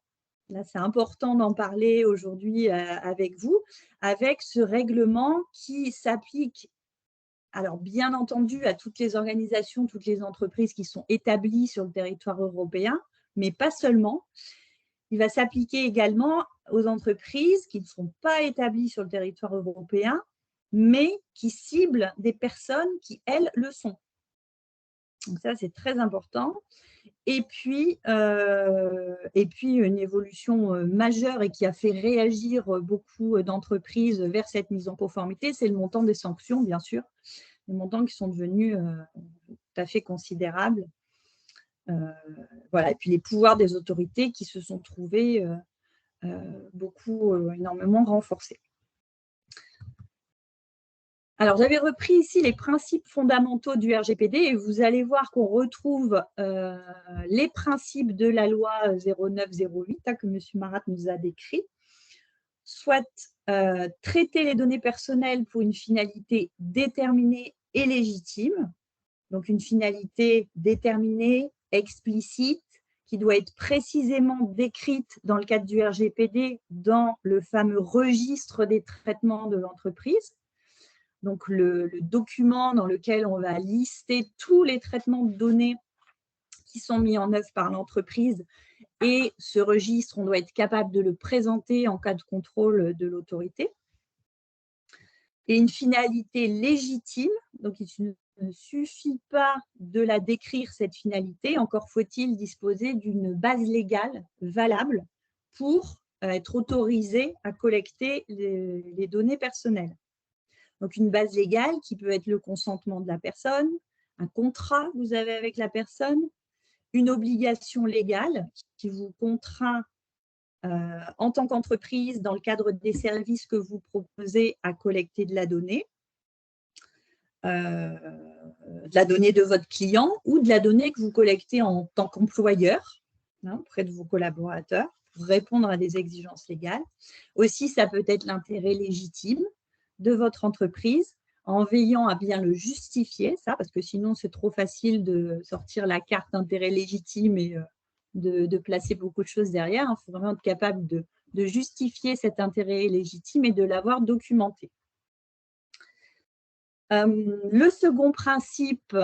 là, c'est important d'en parler aujourd'hui avec vous, avec ce règlement qui s'applique, alors bien entendu, à toutes les organisations, toutes les entreprises qui sont établies sur le territoire européen, mais pas seulement. Il va s'appliquer également aux entreprises qui ne sont pas établies sur le territoire européen, mais qui cible des personnes qui, elles, le sont. Donc ça, c'est très important. Et puis une évolution majeure et qui a fait réagir beaucoup d'entreprises vers cette mise en conformité, c'est le montant des sanctions, bien sûr. Les montants qui sont devenus tout à fait considérables. Voilà. Et puis les pouvoirs des autorités qui se sont trouvés énormément renforcés. Alors, j'avais repris ici les principes fondamentaux du RGPD et vous allez voir qu'on retrouve les principes de la loi 0908 que M. Marat nous a décrit, soit traiter les données personnelles pour une finalité déterminée et légitime, donc une finalité déterminée, explicite, qui doit être précisément décrite dans le cadre du RGPD dans le fameux registre des traitements de l'entreprise. Donc, le document dans lequel on va lister tous les traitements de données qui sont mis en œuvre par l'entreprise. Et ce registre, on doit être capable de le présenter en cas de contrôle de l'autorité. Et une finalité légitime, donc il ne suffit pas de la décrire, cette finalité, encore faut-il disposer d'une base légale valable pour être autorisé à collecter les données personnelles. Donc, une base légale qui peut être le consentement de la personne, un contrat que vous avez avec la personne, une obligation légale qui vous contraint en tant qu'entreprise, dans le cadre des services que vous proposez, à collecter de la donnée de votre client ou de la donnée que vous collectez en tant qu'employeur auprès de vos collaborateurs pour répondre à des exigences légales. Aussi, ça peut être l'intérêt légitime de votre entreprise en veillant à bien le justifier, ça, parce que sinon, c'est trop facile de sortir la carte d'intérêt légitime et de placer beaucoup de choses derrière. Il faut vraiment être capable de justifier cet intérêt légitime et de l'avoir documenté. Le second principe,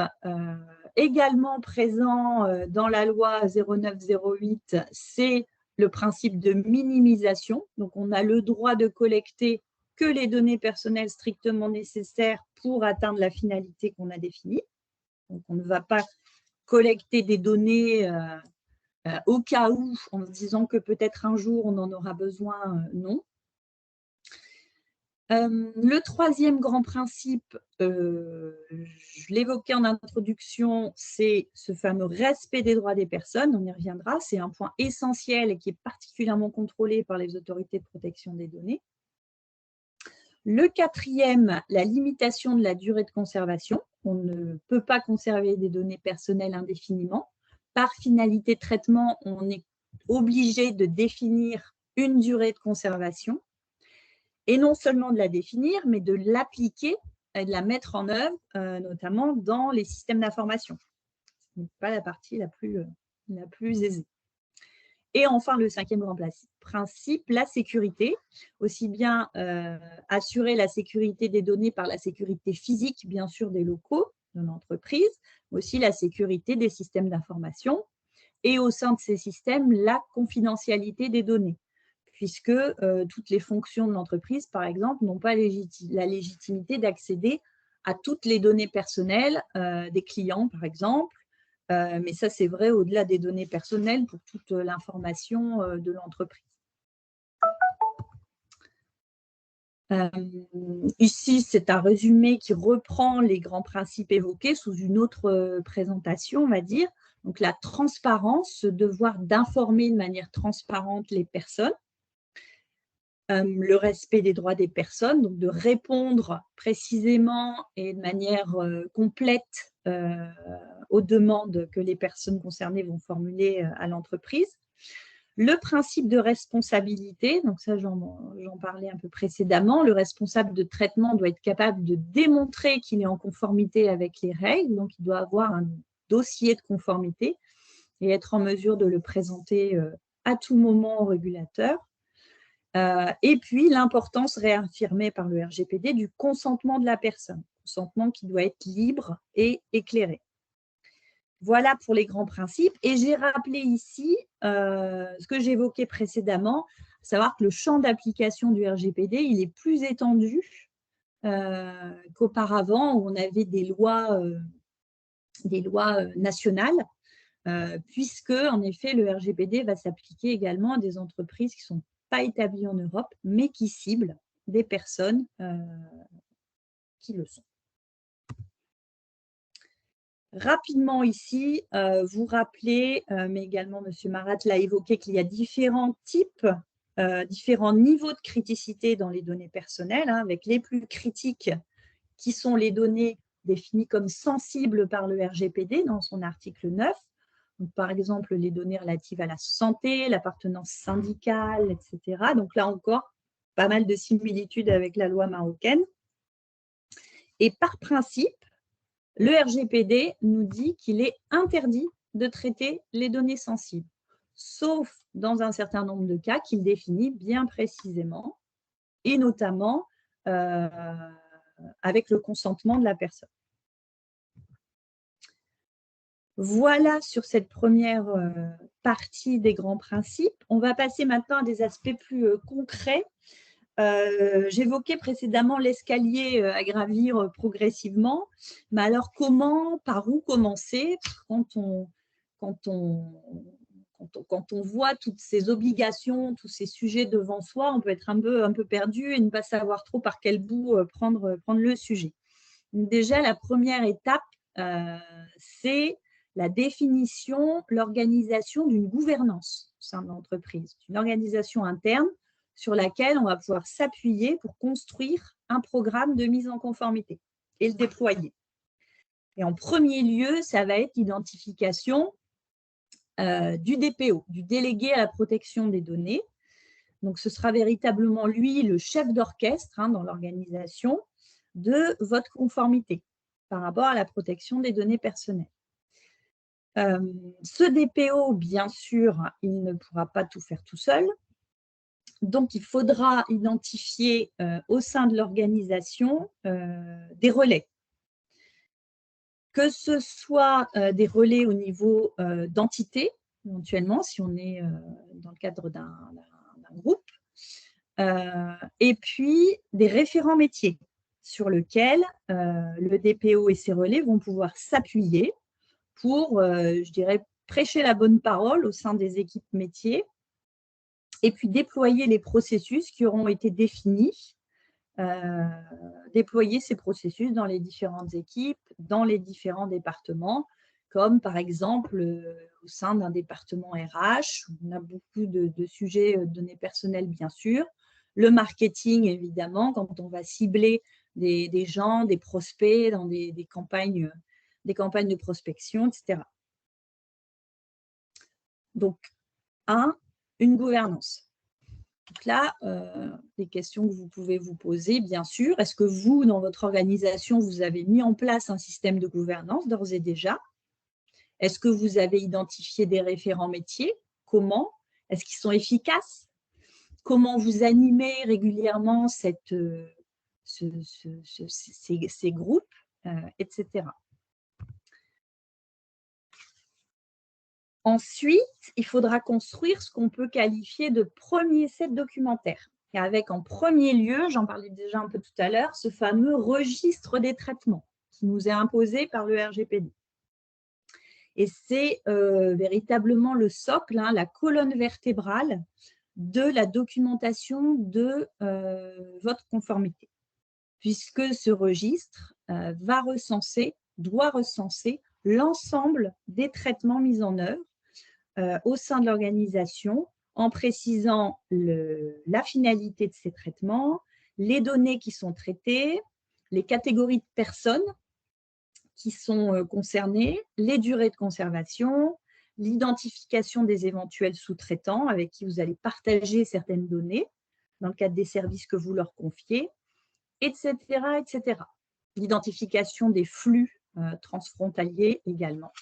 également présent dans la loi 0908, c'est le principe de minimisation. Donc, on a le droit de collecter que les données personnelles strictement nécessaires pour atteindre la finalité qu'on a définie. Donc, on ne va pas collecter des données au cas où, en se disant que peut-être un jour on en aura besoin, non. Le troisième grand principe, je l'évoquais en introduction, c'est ce fameux respect des droits des personnes. On y reviendra, c'est un point essentiel et qui est particulièrement contrôlé par les autorités de protection des données. Le quatrième, la limitation de la durée de conservation. On ne peut pas conserver des données personnelles indéfiniment. Par finalité de traitement, on est obligé de définir une durée de conservation. Et non seulement de la définir, mais de l'appliquer et de la mettre en œuvre, notamment dans les systèmes d'information. Ce n'est pas la partie la plus aisée. Et enfin, le cinquième grand principe, la sécurité. Aussi bien assurer la sécurité des données par la sécurité physique, bien sûr, des locaux de l'entreprise, mais aussi la sécurité des systèmes d'information. Et au sein de ces systèmes, la confidentialité des données, puisque toutes les fonctions de l'entreprise, par exemple, n'ont pas la légitimité d'accéder à toutes les données personnelles des clients, par exemple. Mais ça, c'est vrai au-delà des données personnelles pour toute l'information de l'entreprise. Ici, c'est un résumé qui reprend les grands principes évoqués sous une autre présentation, on va dire. Donc, la transparence, ce devoir d'informer de manière transparente les personnes. Le respect des droits des personnes, donc de répondre précisément et de manière complète aux demandes que les personnes concernées vont formuler à l'entreprise. Le principe de responsabilité, donc ça j'en parlais un peu précédemment, le responsable de traitement doit être capable de démontrer qu'il est en conformité avec les règles, donc il doit avoir un dossier de conformité et être en mesure de le présenter à tout moment au régulateur. Et puis, l'importance réaffirmée par le RGPD du consentement de la personne, consentement qui doit être libre et éclairé. Voilà pour les grands principes. Et j'ai rappelé ici ce que j'évoquais précédemment, à savoir que le champ d'application du RGPD, il est plus étendu qu'auparavant, où on avait des lois nationales, puisque, en effet, le RGPD va s'appliquer également à des entreprises qui ne sont pas établies en Europe, mais qui ciblent des personnes qui le sont. Rapidement ici, vous rappelez, mais également M. Marat l'a évoqué, qu'il y a différents types, différents niveaux de criticité dans les données personnelles, avec les plus critiques qui sont les données définies comme sensibles par le RGPD dans son article 9. Donc, par exemple, les données relatives à la santé, l'appartenance syndicale, etc. Donc là encore, pas mal de similitudes avec la loi marocaine. Et par principe, le RGPD nous dit qu'il est interdit de traiter les données sensibles, sauf dans un certain nombre de cas qu'il définit bien précisément, et notamment avec le consentement de la personne. Voilà sur cette première partie des grands principes. On va passer maintenant à des aspects plus concrets. J'évoquais précédemment l'escalier à gravir progressivement, mais alors comment, par où commencer quand on voit toutes ces obligations, tous ces sujets devant soi, on peut être un peu perdu et ne pas savoir trop par quel bout prendre le sujet. Donc déjà, la première étape, c'est la définition, l'organisation d'une gouvernance au sein de l'entreprise, une organisation interne sur laquelle on va pouvoir s'appuyer pour construire un programme de mise en conformité et le déployer. Et en premier lieu, ça va être l'identification du DPO, du délégué à la protection des données. Donc, ce sera véritablement lui le chef d'orchestre dans l'organisation de votre conformité par rapport à la protection des données personnelles. Ce DPO, bien sûr, il ne pourra pas tout faire tout seul. Donc, il faudra identifier au sein de l'organisation des relais. Que ce soit des relais au niveau d'entité, éventuellement, si on est dans le cadre d'un groupe, et puis des référents métiers sur lesquels le DPO et ses relais vont pouvoir s'appuyer pour, je dirais, prêcher la bonne parole au sein des équipes métiers et puis déployer les processus qui auront été définis, déployer ces processus dans les différentes équipes, dans les différents départements, comme par exemple au sein d'un département RH, où on a beaucoup de sujets de données personnelles, bien sûr, le marketing, évidemment, quand on va cibler des gens, des prospects dans des campagnes de prospection, etc. Donc, une gouvernance. Donc là, des questions que vous pouvez vous poser, bien sûr. Est-ce que vous, dans votre organisation, vous avez mis en place un système de gouvernance d'ores et déjà? Est-ce que vous avez identifié des référents métiers? Comment? Est-ce qu'ils sont efficaces? Comment vous animez régulièrement ces groupes, etc. Ensuite, il faudra construire ce qu'on peut qualifier de premier set documentaire, avec en premier lieu, j'en parlais déjà un peu tout à l'heure, ce fameux registre des traitements qui nous est imposé par le RGPD. Et c'est véritablement le socle, la colonne vertébrale de la documentation de votre conformité, puisque ce registre doit recenser l'ensemble des traitements mis en œuvre au sein de l'organisation, en précisant la finalité de ces traitements, les données qui sont traitées, les catégories de personnes qui sont concernées, les durées de conservation, l'identification des éventuels sous-traitants avec qui vous allez partager certaines données dans le cadre des services que vous leur confiez, etc., etc. L'identification des flux transfrontaliers également.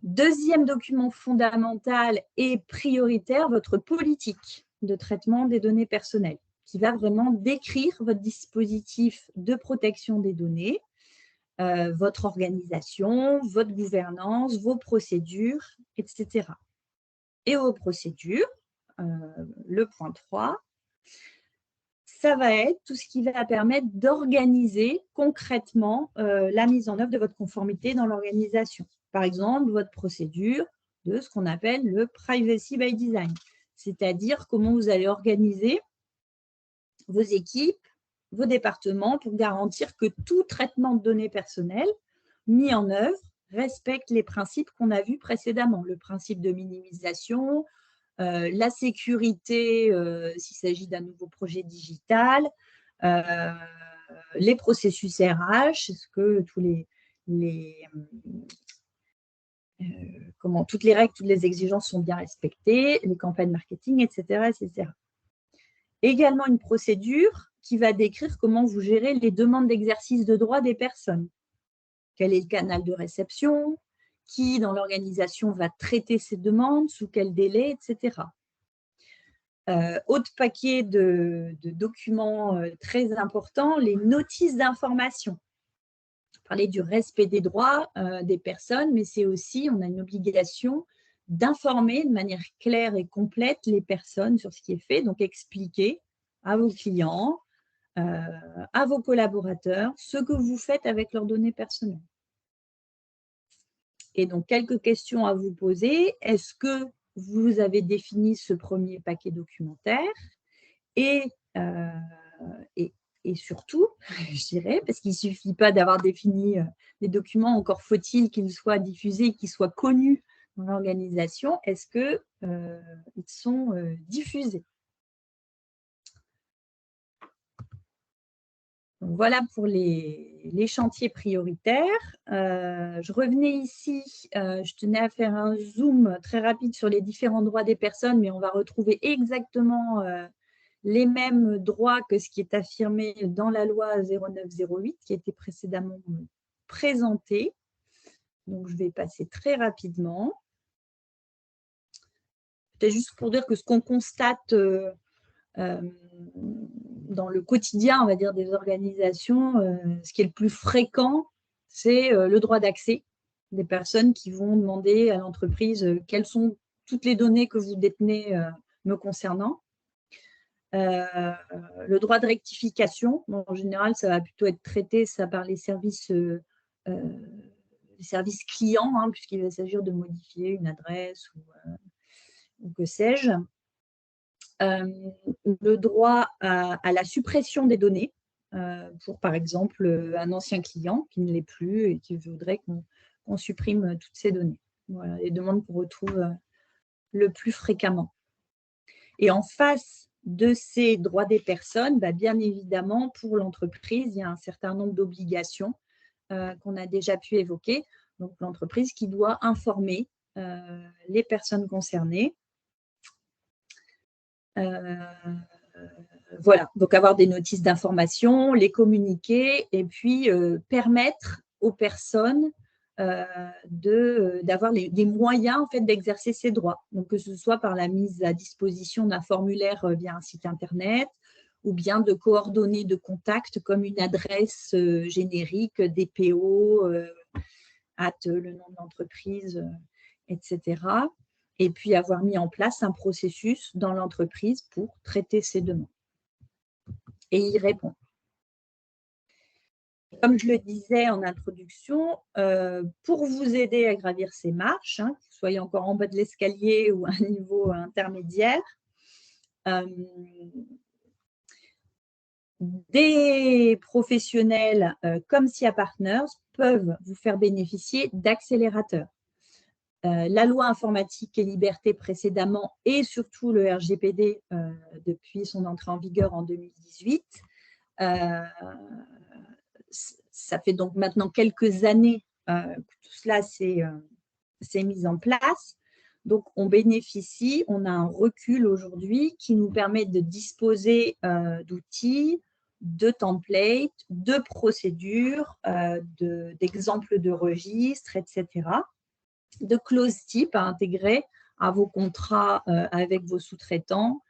Deuxième document fondamental et prioritaire, votre politique de traitement des données personnelles, qui va vraiment décrire votre dispositif de protection des données, votre organisation, votre gouvernance, vos procédures, etc. Et vos procédures, le point 3, ça va être tout ce qui va permettre d'organiser concrètement la mise en œuvre de votre conformité dans l'organisation. Par exemple, votre procédure de ce qu'on appelle le privacy by design, c'est-à-dire comment vous allez organiser vos équipes, vos départements pour garantir que tout traitement de données personnelles mis en œuvre respecte les principes qu'on a vus précédemment, le principe de minimisation, la sécurité s'il s'agit d'un nouveau projet digital, les processus RH, est-ce que toutes les règles, toutes les exigences sont bien respectées, les campagnes marketing, etc., etc. Également une procédure qui va décrire comment vous gérez les demandes d'exercice de droit des personnes. Quel est le canal de réception, qui dans l'organisation va traiter ces demandes, sous quel délai, etc. Autre paquet de documents très importants, les notices d'information. Parler du respect des droits des personnes, mais c'est aussi, on a une obligation d'informer de manière claire et complète les personnes sur ce qui est fait, donc expliquer à vos clients, à vos collaborateurs, ce que vous faites avec leurs données personnelles. Et donc, quelques questions à vous poser. Est-ce que vous avez défini ce premier paquet documentaire et surtout, je dirais, parce qu'il ne suffit pas d'avoir défini les documents, encore faut-il qu'ils soient diffusés, qu'ils soient connus dans l'organisation, est-ce qu'ils sont diffusés? Donc, voilà pour les chantiers prioritaires. Je revenais ici, je tenais à faire un zoom très rapide sur les différents droits des personnes, mais on va retrouver exactement les mêmes droits que ce qui est affirmé dans la loi 0908 qui a été précédemment présentée. Donc, je vais passer très rapidement. C'est juste pour dire que ce qu'on constate dans le quotidien, on va dire, des organisations, ce qui est le plus fréquent, c'est le droit d'accès des personnes qui vont demander à l'entreprise quelles sont toutes les données que vous détenez me concernant. Le droit de rectification, bon, en général, ça va plutôt être traité ça par les services clients, hein, puisqu'il va s'agir de modifier une adresse ou que sais-je. Le droit à la suppression des données pour, par exemple, un ancien client qui ne l'est plus et qui voudrait qu'on supprime toutes ces données. Voilà, les demandes qu'on retrouve le plus fréquemment. Et en face de ces droits des personnes, bien évidemment, pour l'entreprise, il y a un certain nombre d'obligations qu'on a déjà pu évoquer. Donc, l'entreprise qui doit informer les personnes concernées. Voilà, donc avoir des notices d'information, les communiquer et puis permettre aux personnes d'avoir des moyens en fait, d'exercer ces droits. Donc, que ce soit par la mise à disposition d'un formulaire via un site internet ou bien de coordonnées de contact comme une adresse générique, DPO, le nom de l'entreprise, etc. Et puis avoir mis en place un processus dans l'entreprise pour traiter ces demandes et y répondre. Comme je le disais en introduction, pour vous aider à gravir ces marches, que vous soyez encore en bas de l'escalier ou à un niveau intermédiaire, des professionnels comme SIA Partners peuvent vous faire bénéficier d'accélérateurs. La loi informatique et liberté précédemment et surtout le RGPD depuis son entrée en vigueur en 2018. Ça fait donc maintenant quelques années que tout cela s'est mis en place. Donc, on bénéficie, on a un recul aujourd'hui qui nous permet de disposer d'outils, de templates, de procédures, d'exemples de registres, etc., de clauses types à intégrer à vos contrats avec vos sous-traitants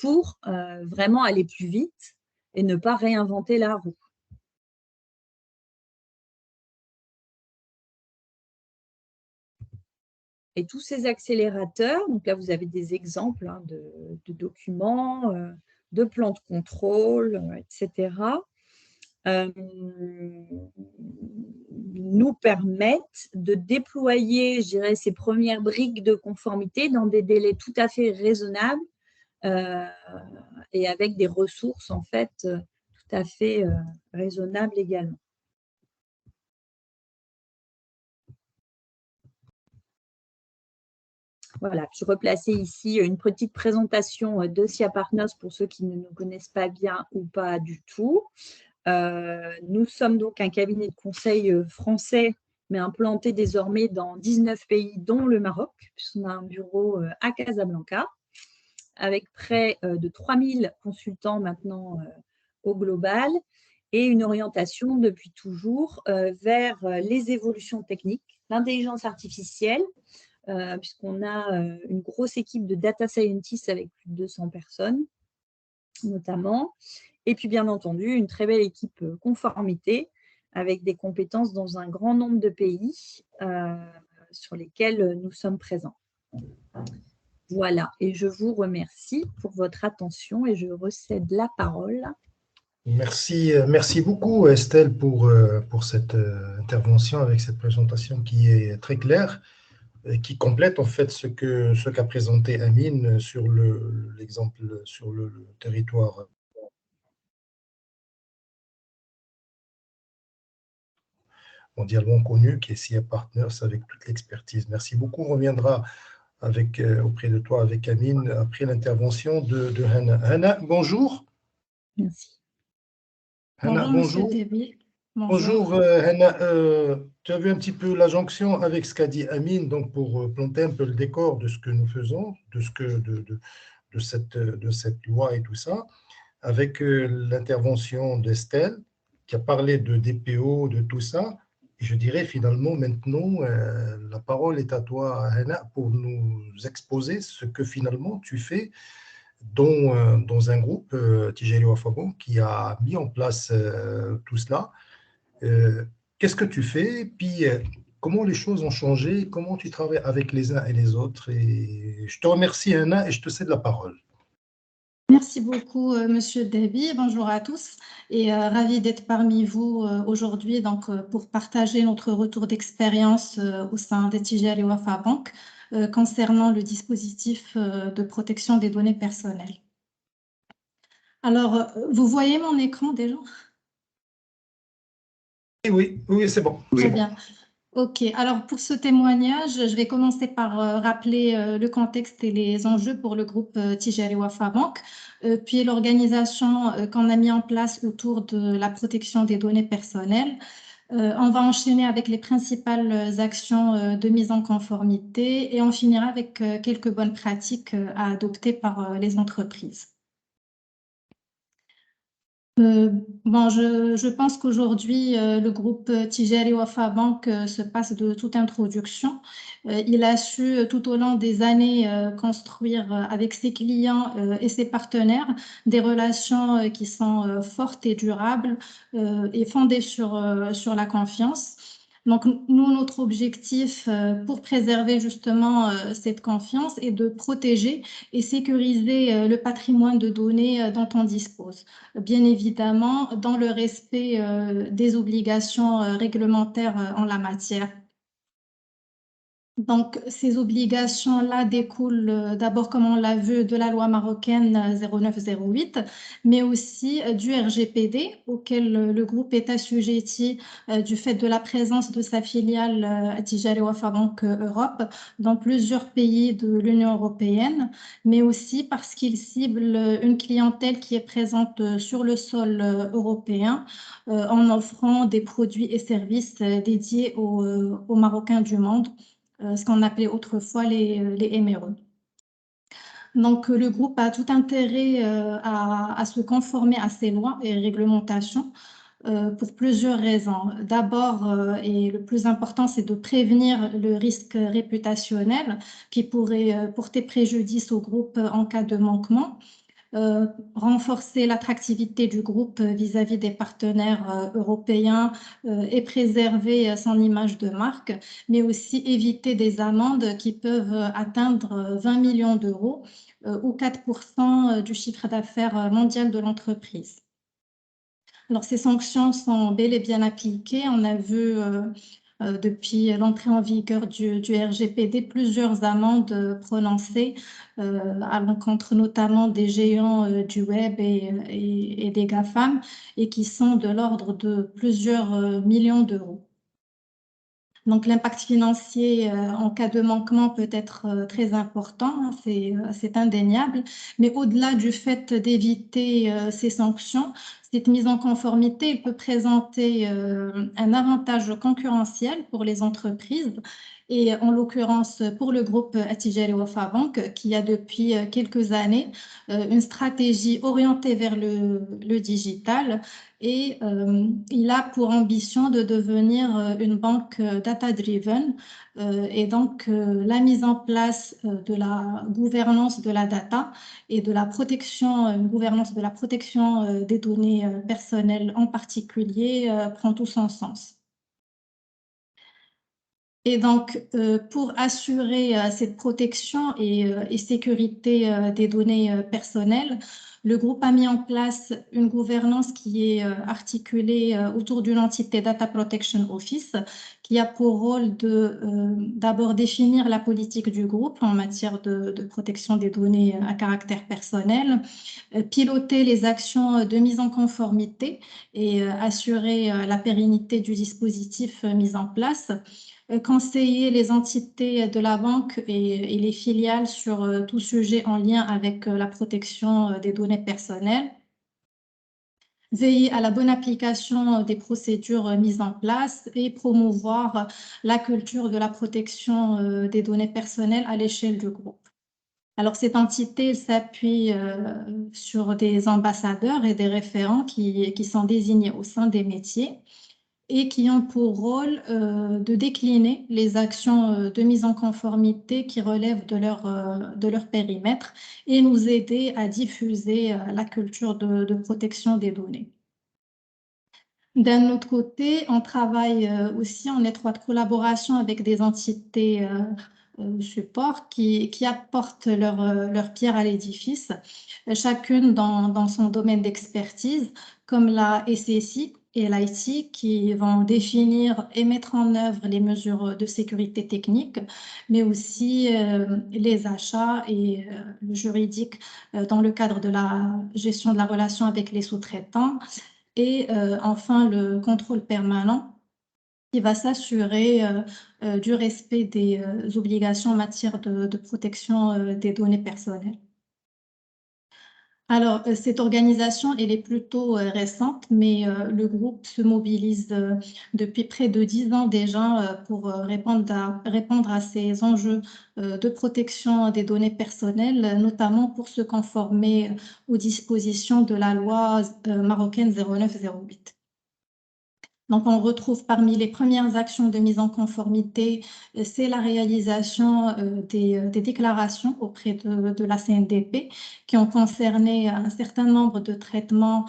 pour vraiment aller plus vite et ne pas réinventer la roue. Et tous ces accélérateurs, donc là vous avez des exemples de documents, de plans de contrôle, etc., nous permettent de déployer, je dirais, ces premières briques de conformité dans des délais tout à fait raisonnables et avec des ressources, en fait, tout à fait raisonnables également. Voilà, je replaçais ici une petite présentation de SIA Partners pour ceux qui ne nous connaissent pas bien ou pas du tout. Nous sommes donc un cabinet de conseil français, mais implanté désormais dans 19 pays, dont le Maroc, puisqu'on a un bureau à Casablanca, avec près de 3000 consultants maintenant au global, et une orientation depuis toujours vers les évolutions techniques, l'intelligence artificielle, puisqu'on a une grosse équipe de data scientists avec plus de 200 personnes, notamment. Et puis, bien entendu, une très belle équipe conformité avec des compétences dans un grand nombre de pays sur lesquels nous sommes présents. Voilà, et je vous remercie pour votre attention et je recède la parole. Merci, merci beaucoup Estelle pour cette intervention avec cette présentation qui est très claire et qui complète en fait ce qu'a présenté Amine sur l'exemple sur le territoire mondialement connu qui est SIA Partners avec toute l'expertise. Merci beaucoup. On reviendra auprès de toi avec Amine après l'intervention de Hannah. Hannah, bonjour. Merci. Hannah, bonjour. Monsieur Déby. Bonjour Hannah. Tu as vu un petit peu la jonction avec ce qu'a dit Amine, donc pour planter un peu le décor de ce que nous faisons, de cette loi et tout ça, avec l'intervention d'Estelle qui a parlé de DPO, de tout ça. Et je dirais finalement maintenant, la parole est à toi, Hannah, pour nous exposer ce que finalement tu fais dans un groupe, Tijari Wafabon, qui a mis en place tout cela. Qu'est-ce que tu fais? Puis comment les choses ont changé? Comment tu travailles avec les uns et les autres? Et je te remercie, Hannah, et je te cède la parole. Merci beaucoup, Monsieur Déby. Bonjour à tous et ravi d'être parmi vous aujourd'hui donc, pour partager notre retour d'expérience au sein des Tijari Wafa Bank concernant le dispositif de protection des données personnelles. Alors, vous voyez mon écran déjà? Oui, c'est bon. Très bien. OK. Alors, pour ce témoignage, je vais commencer par rappeler le contexte et les enjeux pour le groupe Tijari Wafa Bank, puis l'organisation qu'on a mis en place autour de la protection des données personnelles. On va enchaîner avec les principales actions de mise en conformité et on finira avec quelques bonnes pratiques à adopter par les entreprises. Je pense qu'aujourd'hui, le groupe Tijari Wafa Bank se passe de toute introduction. Il a su tout au long des années construire avec ses clients et ses partenaires des relations qui sont fortes et durables et fondées sur la confiance. Donc, nous, notre objectif pour préserver justement cette confiance est de protéger et sécuriser le patrimoine de données dont on dispose. Bien évidemment, dans le respect des obligations réglementaires en la matière. Donc, ces obligations-là découlent d'abord, comme on l'a vu, de la loi marocaine 0908, mais aussi du RGPD, auquel le groupe est assujetti du fait de la présence de sa filiale Tijari Wafa Bank Europe dans plusieurs pays de l'Union européenne, mais aussi parce qu'il cible une clientèle qui est présente sur le sol européen en offrant des produits et services dédiés aux Marocains du monde. Ce qu'on appelait autrefois les MRE. Donc, le groupe a tout intérêt à se conformer à ces lois et réglementations pour plusieurs raisons. D'abord, et le plus important, c'est de prévenir le risque réputationnel qui pourrait porter préjudice au groupe en cas de manquement. renforcer l'attractivité du groupe vis-à-vis des partenaires européens et préserver son image de marque, mais aussi éviter des amendes qui peuvent atteindre 20 millions d'euros ou 4% du chiffre d'affaires mondial de l'entreprise. Alors, ces sanctions sont bel et bien appliquées. On a vu depuis l'entrée en vigueur du RGPD plusieurs amendes prononcées à l'encontre notamment des géants du web et des GAFAM et qui sont de l'ordre de plusieurs millions d'euros. Donc, l'impact financier en cas de manquement peut être très important, hein, c'est indéniable, mais au-delà du fait d'éviter ces sanctions, cette mise en conformité peut présenter un avantage concurrentiel pour les entreprises et en l'occurrence pour le groupe Attijari Wafa Bank qui a depuis quelques années une stratégie orientée vers le digital et il a pour ambition de devenir une banque data-driven et donc la mise en place de la gouvernance de la data et de la protection, une gouvernance de la protection des données personnelles en particulier prend tout son sens. Et donc, pour assurer cette protection et sécurité des données personnelles, le groupe a mis en place une gouvernance qui est articulée autour d'une entité Data Protection Office qui a pour rôle d'abord définir la politique du groupe en matière de protection des données à caractère personnel, piloter les actions de mise en conformité et assurer la pérennité du dispositif mis en place, conseiller les entités de la banque et les filiales sur tout sujet en lien avec la protection des données personnelles, veiller à la bonne application des procédures mises en place et promouvoir la culture de la protection des données personnelles à l'échelle du groupe. Alors, cette entité s'appuie sur des ambassadeurs et des référents qui sont désignés au sein des métiers et qui ont pour rôle de décliner les actions de mise en conformité qui relèvent de leur périmètre et nous aider à diffuser la culture de protection des données. D'un autre côté, on travaille aussi en étroite collaboration avec des entités support qui apportent leur pierre à l'édifice, chacune dans son domaine d'expertise, comme la SSI et l'IT qui vont définir et mettre en œuvre les mesures de sécurité technique, mais aussi les achats et le juridique dans le cadre de la gestion de la relation avec les sous-traitants et enfin le contrôle permanent qui va s'assurer du respect des obligations en matière de protection des données personnelles. Alors, cette organisation, elle est plutôt récente, mais le groupe se mobilise depuis près de 10 ans déjà pour répondre à ces enjeux de protection des données personnelles, notamment pour se conformer aux dispositions de la loi marocaine 0908. Donc, on retrouve parmi les premières actions de mise en conformité, c'est la réalisation des déclarations auprès de la CNDP qui ont concerné un certain nombre de traitements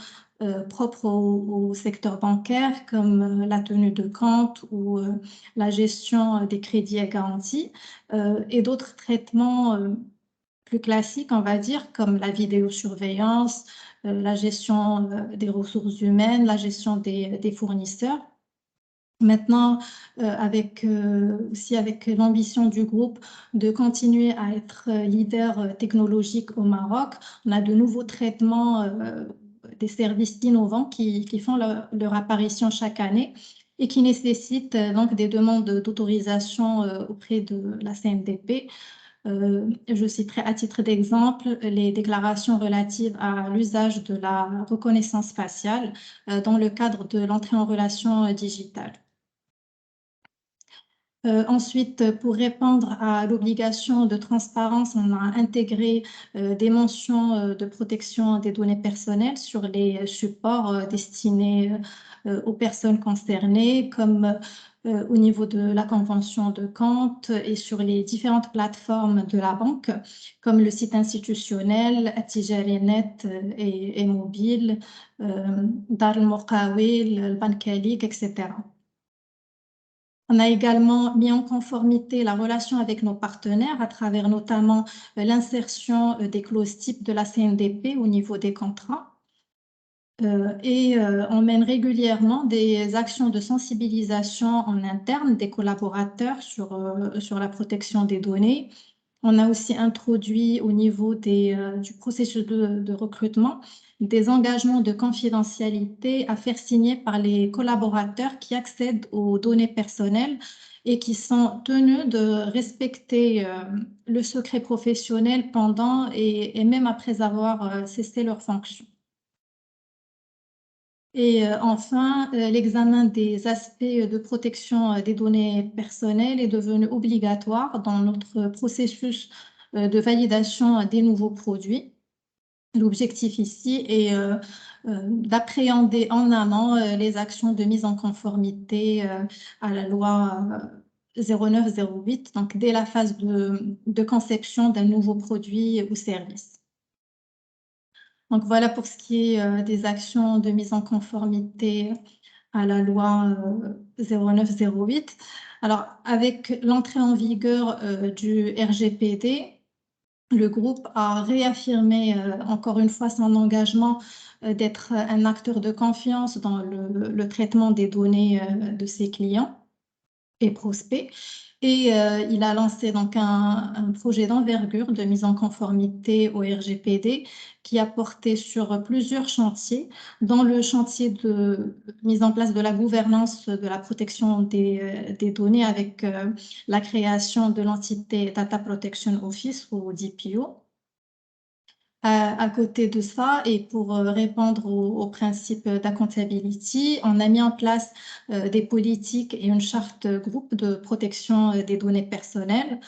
propres au secteur bancaire, comme la tenue de compte ou la gestion des crédits et garanties, et d'autres traitements plus classiques, on va dire, comme la vidéosurveillance, la gestion des ressources humaines, la gestion des fournisseurs. Maintenant, aussi avec l'ambition du groupe de continuer à être leader technologique au Maroc, on a de nouveaux traitements des services innovants qui font leur apparition chaque année et qui nécessitent donc des demandes d'autorisation auprès de la CNDP. Je citerai à titre d'exemple les déclarations relatives à l'usage de la reconnaissance faciale dans le cadre de l'entrée en relation digitale. Ensuite, pour répondre à l'obligation de transparence, on a intégré des mentions de protection des données personnelles sur les supports destinés aux personnes concernées, comme au niveau de la convention de compte et sur les différentes plateformes de la banque, comme le site institutionnel, Atijarinet et mobile, Dar al-Muqawil, le Bankalik, etc. On a également mis en conformité la relation avec nos partenaires à travers notamment l'insertion des clauses types de la CNDP au niveau des contrats. On mène régulièrement des actions de sensibilisation en interne des collaborateurs sur la protection des données. On a aussi introduit au niveau du processus de recrutement des engagements de confidentialité à faire signer par les collaborateurs qui accèdent aux données personnelles et qui sont tenus de respecter le secret professionnel pendant et même après avoir cessé leur fonction. Et enfin, l'examen des aspects de protection des données personnelles est devenu obligatoire dans notre processus de validation des nouveaux produits. L'objectif ici est d'appréhender en amont les actions de mise en conformité à la loi 0908, donc dès la phase de conception d'un nouveau produit ou service. Donc voilà pour ce qui est des actions de mise en conformité à la loi 0908. Alors, avec l'entrée en vigueur du RGPD, le groupe a réaffirmé encore une fois son engagement d'être un acteur de confiance dans le traitement des données de ses clients et prospects. Et il a lancé donc un projet d'envergure de mise en conformité au RGPD qui a porté sur plusieurs chantiers, dont le chantier de mise en place de la gouvernance de la protection des données avec la création de l'entité Data Protection Office ou DPO. À côté de ça, et pour répondre au principe d'accountability, on a mis en place des politiques et une charte groupe de protection des données personnelles,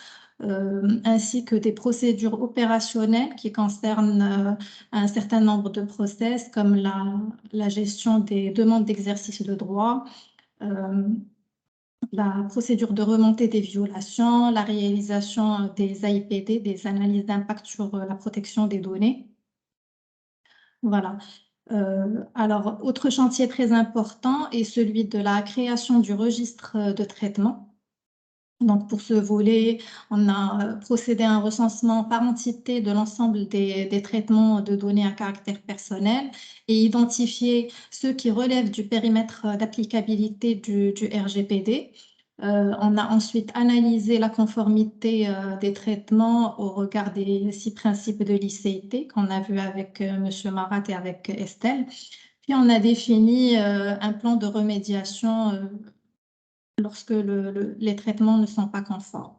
ainsi que des procédures opérationnelles qui concernent un certain nombre de process, comme la gestion des demandes d'exercice de droit, la procédure de remontée des violations, la réalisation des AIPD, des analyses d'impact sur la protection des données. Voilà. Alors, autre chantier très important est celui de la création du registre de traitement. Donc, pour ce volet, on a procédé à un recensement par entité de l'ensemble des traitements de données à caractère personnel et identifié ceux qui relèvent du périmètre d'applicabilité du RGPD. On a ensuite analysé la conformité des traitements au regard des 6 principes de l'ICIT qu'on a vu avec M. Marat et avec Estelle. Puis on a défini un plan de remédiation lorsque les traitements ne sont pas conformes.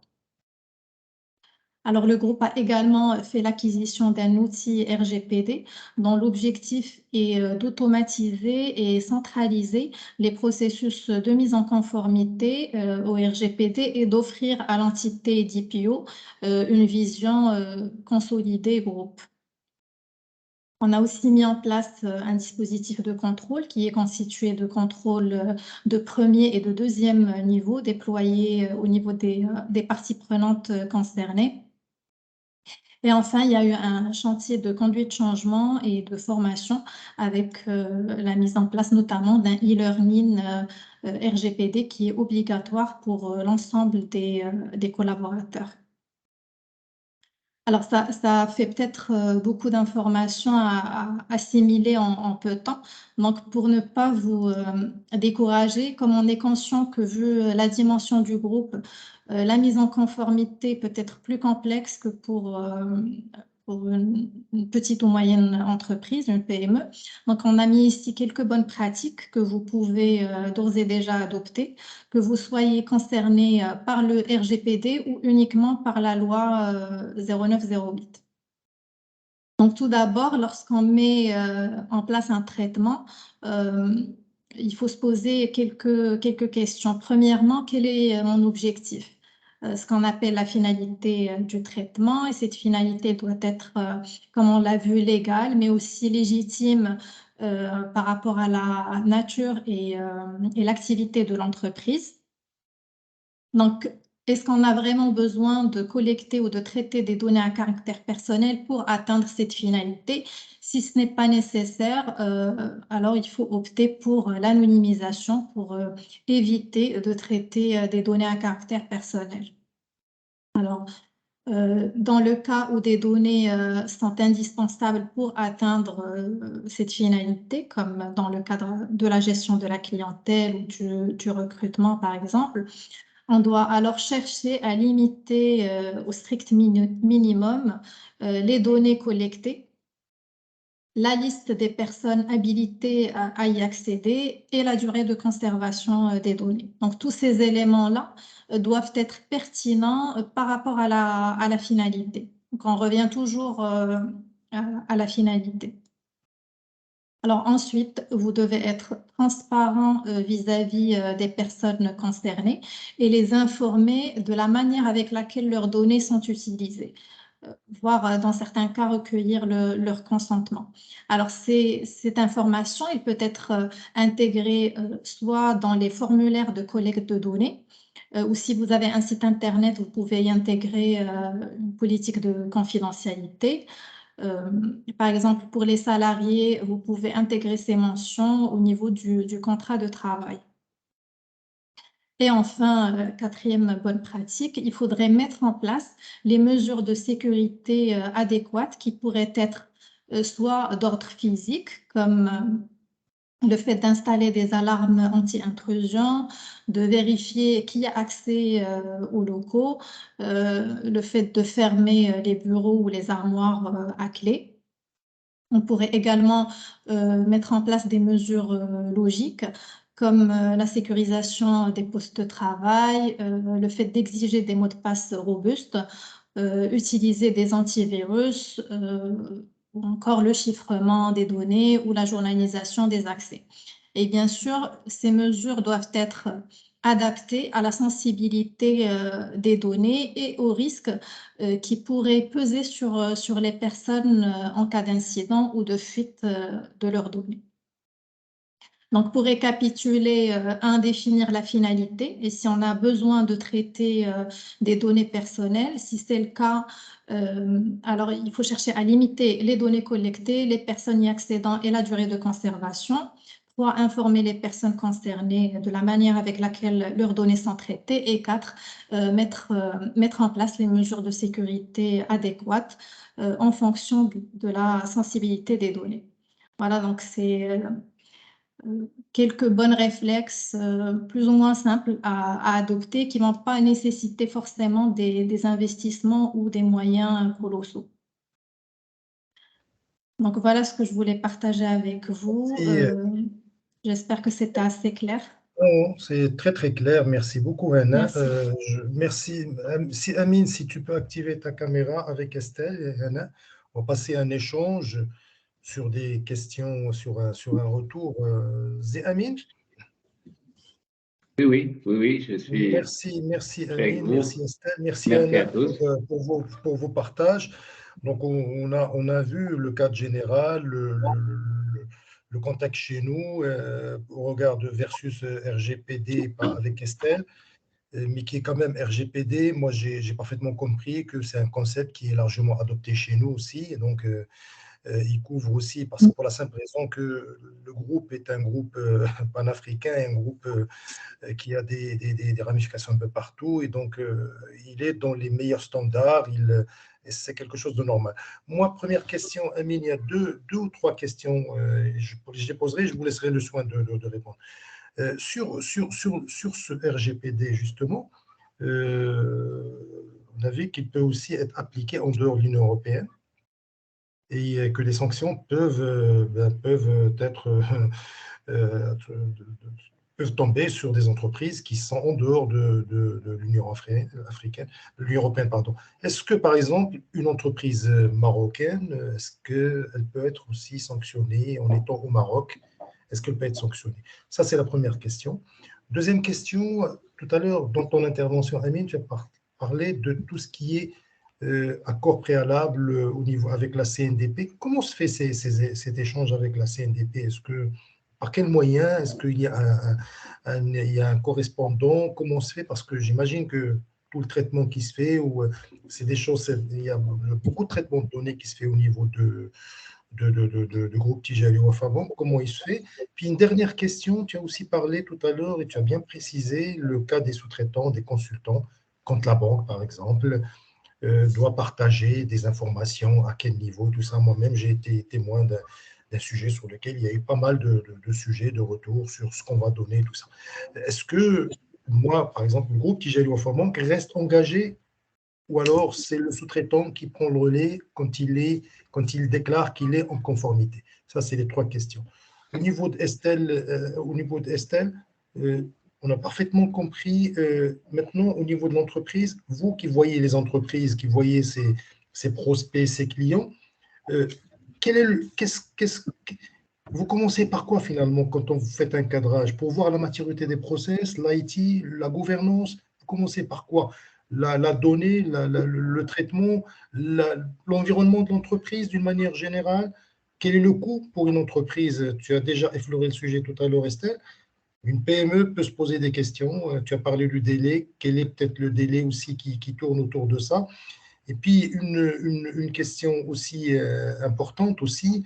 Alors, le groupe a également fait l'acquisition d'un outil RGPD dont l'objectif est d'automatiser et centraliser les processus de mise en conformité au RGPD et d'offrir à l'entité DPO une vision consolidée groupe. On a aussi mis en place un dispositif de contrôle qui est constitué de contrôles de premier et de deuxième niveau déployés au niveau des parties prenantes concernées. Et enfin, il y a eu un chantier de conduite de changement et de formation avec la mise en place notamment d'un e-learning RGPD qui est obligatoire pour l'ensemble des collaborateurs. Alors, ça fait peut-être beaucoup d'informations à assimiler en peu de temps. Donc, pour ne pas vous décourager, comme on est conscient que vu la dimension du groupe, la mise en conformité peut être plus complexe que pour une petite ou moyenne entreprise, une PME. Donc, on a mis ici quelques bonnes pratiques que vous pouvez d'ores et déjà adopter, que vous soyez concerné par le RGPD ou uniquement par la loi 0908. Donc, tout d'abord, lorsqu'on met en place un traitement, il faut se poser quelques questions. Premièrement, quel est mon objectif? Ce qu'on appelle la finalité du traitement, et cette finalité doit être, comme on l'a vu, légale, mais aussi légitime par rapport à la nature et l'activité de l'entreprise. Donc, est-ce qu'on a vraiment besoin de collecter ou de traiter des données à caractère personnel pour atteindre cette finalité? Si ce n'est pas nécessaire, alors il faut opter pour l'anonymisation pour éviter de traiter des données à caractère personnel. Alors, dans le cas où des données sont indispensables pour atteindre cette finalité, comme dans le cadre de la gestion de la clientèle ou du recrutement, par exemple, on doit alors chercher à limiter au strict minimum les données collectées, la liste des personnes habilitées à y accéder et la durée de conservation des données. Donc, tous ces éléments-là doivent être pertinents par rapport à la finalité. Donc, on revient toujours à la finalité. Alors ensuite, vous devez être transparent vis-à-vis des personnes concernées et les informer de la manière avec laquelle leurs données sont utilisées, voire dans certains cas recueillir leur consentement. Alors cette information, elle peut être intégrée soit dans les formulaires de collecte de données, ou si vous avez un site internet, vous pouvez y intégrer une politique de confidentialité. Par exemple, pour les salariés, vous pouvez intégrer ces mentions au niveau du contrat de travail. Et enfin, quatrième bonne pratique, il faudrait mettre en place les mesures de sécurité adéquates qui pourraient être soit d'ordre physique, comme le fait d'installer des alarmes anti-intrusion, de vérifier qui a accès aux locaux, le fait de fermer les bureaux ou les armoires à clé. On pourrait également mettre en place des mesures logiques comme la sécurisation des postes de travail, le fait d'exiger des mots de passe robustes, utiliser des antivirus, ou encore le chiffrement des données ou la journalisation des accès. Et bien sûr, ces mesures doivent être adaptées à la sensibilité des données et aux risques qui pourraient peser sur les personnes en cas d'incident ou de fuite de leurs données. Donc, pour récapituler, définir la finalité et si on a besoin de traiter des données personnelles, si c'est le cas, alors il faut chercher à limiter les données collectées, les personnes y accédant et la durée de conservation. 3, informer les personnes concernées de la manière avec laquelle leurs données sont traitées. Et 4, mettre en place les mesures de sécurité adéquates en fonction de la sensibilité des données. Voilà, donc c'est quelques bons réflexes plus ou moins simples à adopter qui ne vont pas nécessiter forcément des investissements ou des moyens colossaux. Donc voilà ce que je voulais partager avec vous. J'espère que c'était assez clair. C'est très très clair. Merci beaucoup, Anna. Merci. Merci. Amine, si tu peux activer ta caméra avec Estelle et Anna, on va passer un échange sur des questions, sur un retour. Amine? Oui, je suis. Merci avec Amine, vous. merci Estelle, merci Merci Anna à tous. pour vos partages. Donc, on a vu le cadre général, le contexte chez nous, au regard de versus RGPD avec Estelle, mais qui est quand même RGPD. Moi, j'ai parfaitement compris que c'est un concept qui est largement adopté chez nous aussi. Et donc, il couvre aussi, parce que pour la simple raison que le groupe est un groupe panafricain, un groupe qui a des ramifications un peu partout, et donc il est dans les meilleurs standards, c'est quelque chose de normal. Moi, première question, Amine, il y a deux ou trois questions, je les poserai, je vous laisserai le soin de répondre. Sur ce RGPD, justement, on a vu qu'il peut aussi être appliqué en dehors de l'Union européenne, et que les sanctions peuvent tomber sur des entreprises qui sont en dehors de l'Union africaine, de l'Union européenne, pardon. Est-ce que, par exemple, une entreprise marocaine, est-ce qu'elle peut être aussi sanctionnée en étant au Maroc? Est-ce qu'elle peut être sanctionnée? Ça, c'est la première question. Deuxième question, tout à l'heure, dans ton intervention, Amine, tu as parlé de tout ce qui est accord préalable au niveau avec la CNDP. Comment se fait cet échange avec la CNDP? Est-ce que par quel moyen? Est-ce qu'il y a il y a un correspondant? Comment on se fait? Parce que j'imagine que tout le traitement qui se fait, ou c'est des choses, il y a beaucoup de traitements de données qui se fait au niveau de groupe Tijali Wafa Bank, comment il se fait? Puis une dernière question, tu as aussi parlé tout à l'heure et tu as bien précisé le cas des sous-traitants, des consultants, quand la banque, par exemple, doit partager des informations, à quel niveau, tout ça. Moi-même, j'ai été témoin d'un sujet sur lequel il y a eu pas mal de sujets, de retours sur ce qu'on va donner, tout ça. Est-ce que moi, par exemple, le groupe Tijali Wafa Bank reste engagé, ou alors c'est le sous-traitant qui prend le relais quand il déclare qu'il est en conformité? Ça, c'est les trois questions. Au niveau d'Estelle, on a parfaitement compris. Maintenant, au niveau de l'entreprise, vous qui voyez les entreprises, qui voyez ses prospects, ses clients, vous commencez par quoi finalement quand vous faites un cadrage? Pour voir la maturité des process, l'IT, la gouvernance, vous commencez par quoi? La donnée, le traitement, l'environnement de l'entreprise d'une manière générale. Quel est le coût pour une entreprise? Tu as déjà effleuré le sujet tout à l'heure, Estelle. Une PME peut se poser des questions. Tu as parlé du délai. Quel est peut-être le délai aussi qui tourne autour de ça? Et puis, une question aussi importante aussi.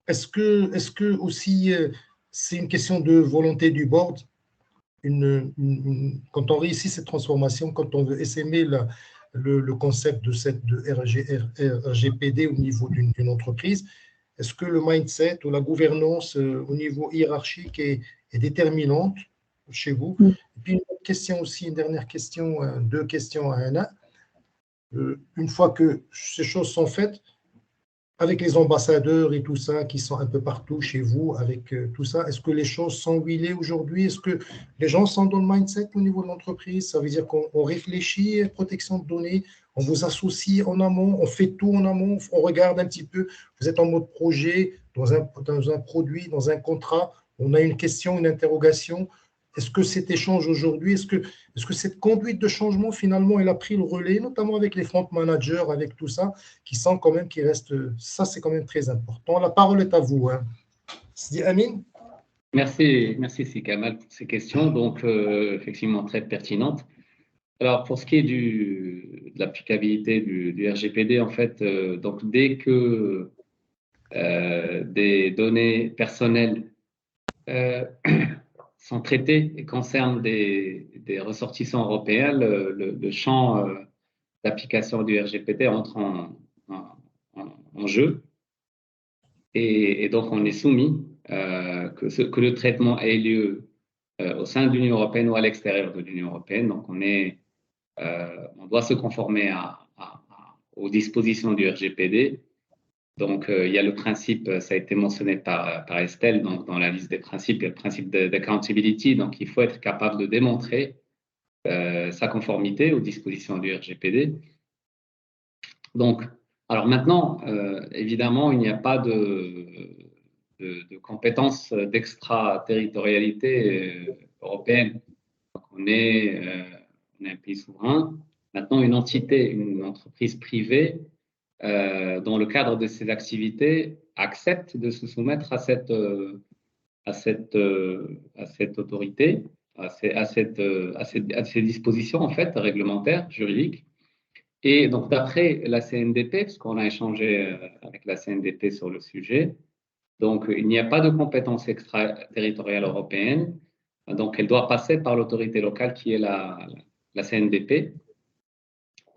Est-ce que aussi c'est une question de volonté du board? Quand on réussit cette transformation, quand on veut essaimer le concept de RGPD au niveau d'une entreprise, est-ce que le mindset ou la gouvernance au niveau hiérarchique est déterminante chez vous? Et puis une autre question aussi, une dernière question, deux questions à un. Une fois que ces choses sont faites, avec les ambassadeurs et tout ça qui sont un peu partout chez vous, avec tout ça, est-ce que les choses sont huilées aujourd'hui? Est-ce que les gens sont dans le mindset au niveau de l'entreprise? Ça veut dire qu'on réfléchit à protection de données, on vous associe en amont, on fait tout en amont, on regarde un petit peu, vous êtes en mode projet, dans un produit, dans un contrat, on a une question, une interrogation. Est-ce que cet échange aujourd'hui, est-ce que cette conduite de changement, finalement, elle a pris le relais, notamment avec les front managers, avec tout ça, qui sont quand même, qui restent, ça c'est quand même très important. La parole est à vous. Sidi Amin. Merci Si Kamal pour ces questions, donc effectivement très pertinentes. Alors pour ce qui est de l'applicabilité du RGPD, en fait, donc dès que des données personnelles sont traitées et concernent des ressortissants européens, le champ d'application du RGPD entre en jeu. Et donc, on est soumis que le traitement ait lieu au sein de l'Union européenne ou à l'extérieur de l'Union européenne. Donc, on doit se conformer aux dispositions du RGPD. Donc, il y a le principe, ça a été mentionné par Estelle, donc dans la liste des principes, il y a le principe d'accountability. Donc, il faut être capable de démontrer sa conformité aux dispositions du RGPD. Donc, alors maintenant, évidemment, il n'y a pas de compétences d'extraterritorialité européenne. Donc, on est un pays souverain. Maintenant, une entreprise privée, dans le cadre de ses activités, accepte de se soumettre à cette autorité, à ces dispositions en fait réglementaires, juridiques. Et donc, d'après la CNDP, parce qu'on a échangé avec la CNDP sur le sujet, donc il n'y a pas de compétence extraterritoriale européenne, donc elle doit passer par l'autorité locale qui est la CNDP.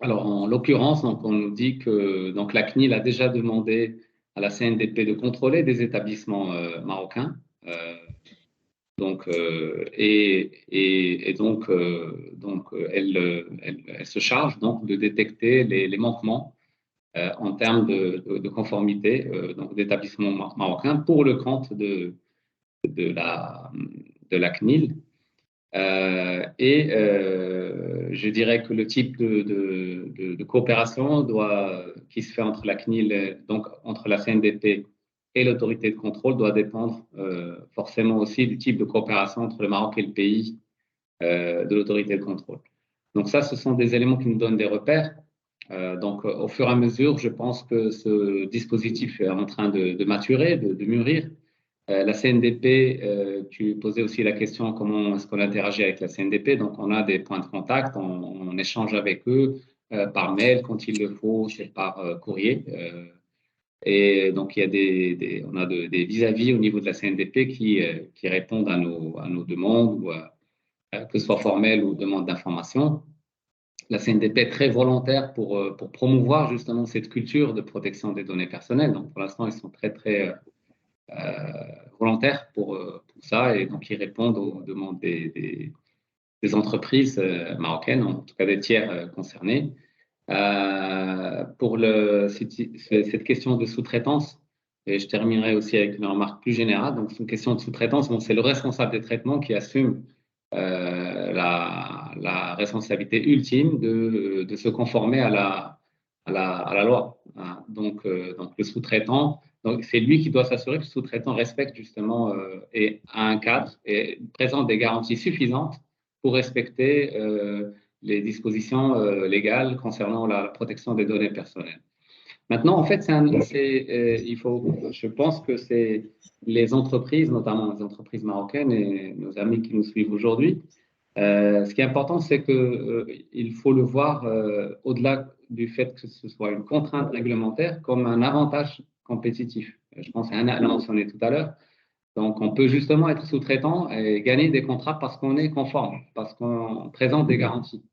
Alors, en l'occurrence, donc, on nous dit que donc, la CNIL a déjà demandé à la CNDP de contrôler des établissements marocains. Donc, elle se charge donc de détecter les manquements en termes de conformité donc d'établissements marocains pour le compte de la CNIL. Je dirais que le type de coopération qui se fait entre la CNIL, donc entre la CNDP et l'autorité de contrôle, doit dépendre forcément aussi du type de coopération entre le Maroc et le pays de l'autorité de contrôle. Donc ça, ce sont des éléments qui nous donnent des repères. Donc au fur et à mesure, je pense que ce dispositif est en train de maturer, de mûrir. La CNDP, tu posais aussi la question comment est-ce qu'on interagit avec la CNDP. Donc, on a des points de contact, on échange avec eux par mail quand il le faut, c'est par courrier. Et donc, il y a on a des vis-à-vis au niveau de la CNDP qui répondent à nos demandes, ou que ce soit formelles ou demandes d'information. La CNDP est très volontaire pour promouvoir justement cette culture de protection des données personnelles. Donc, pour l'instant, ils sont très, très volontaires pour ça, et donc ils répondent aux demandes des entreprises marocaines, en tout cas des tiers concernés. Pour cette question de sous-traitance, et je terminerai aussi avec une remarque plus générale. Donc, c'est une question de sous-traitance. Bon, c'est le responsable des traitements qui assume la responsabilité ultime de se conformer à la loi. Donc, le sous-traitant, c'est lui qui doit s'assurer que le sous-traitant respecte justement et a un cadre et présente des garanties suffisantes pour respecter les dispositions légales concernant la protection des données personnelles. Maintenant, en fait, je pense que c'est les entreprises, notamment les entreprises marocaines et nos amis qui nous suivent aujourd'hui. Ce qui est important, c'est qu'il faut le voir au-delà du fait que ce soit une contrainte réglementaire comme un avantage compétitif. Je pense que Anna l'a mentionné tout à l'heure. Donc, on peut justement être sous-traitant et gagner des contrats parce qu'on est conforme, parce qu'on présente des garanties.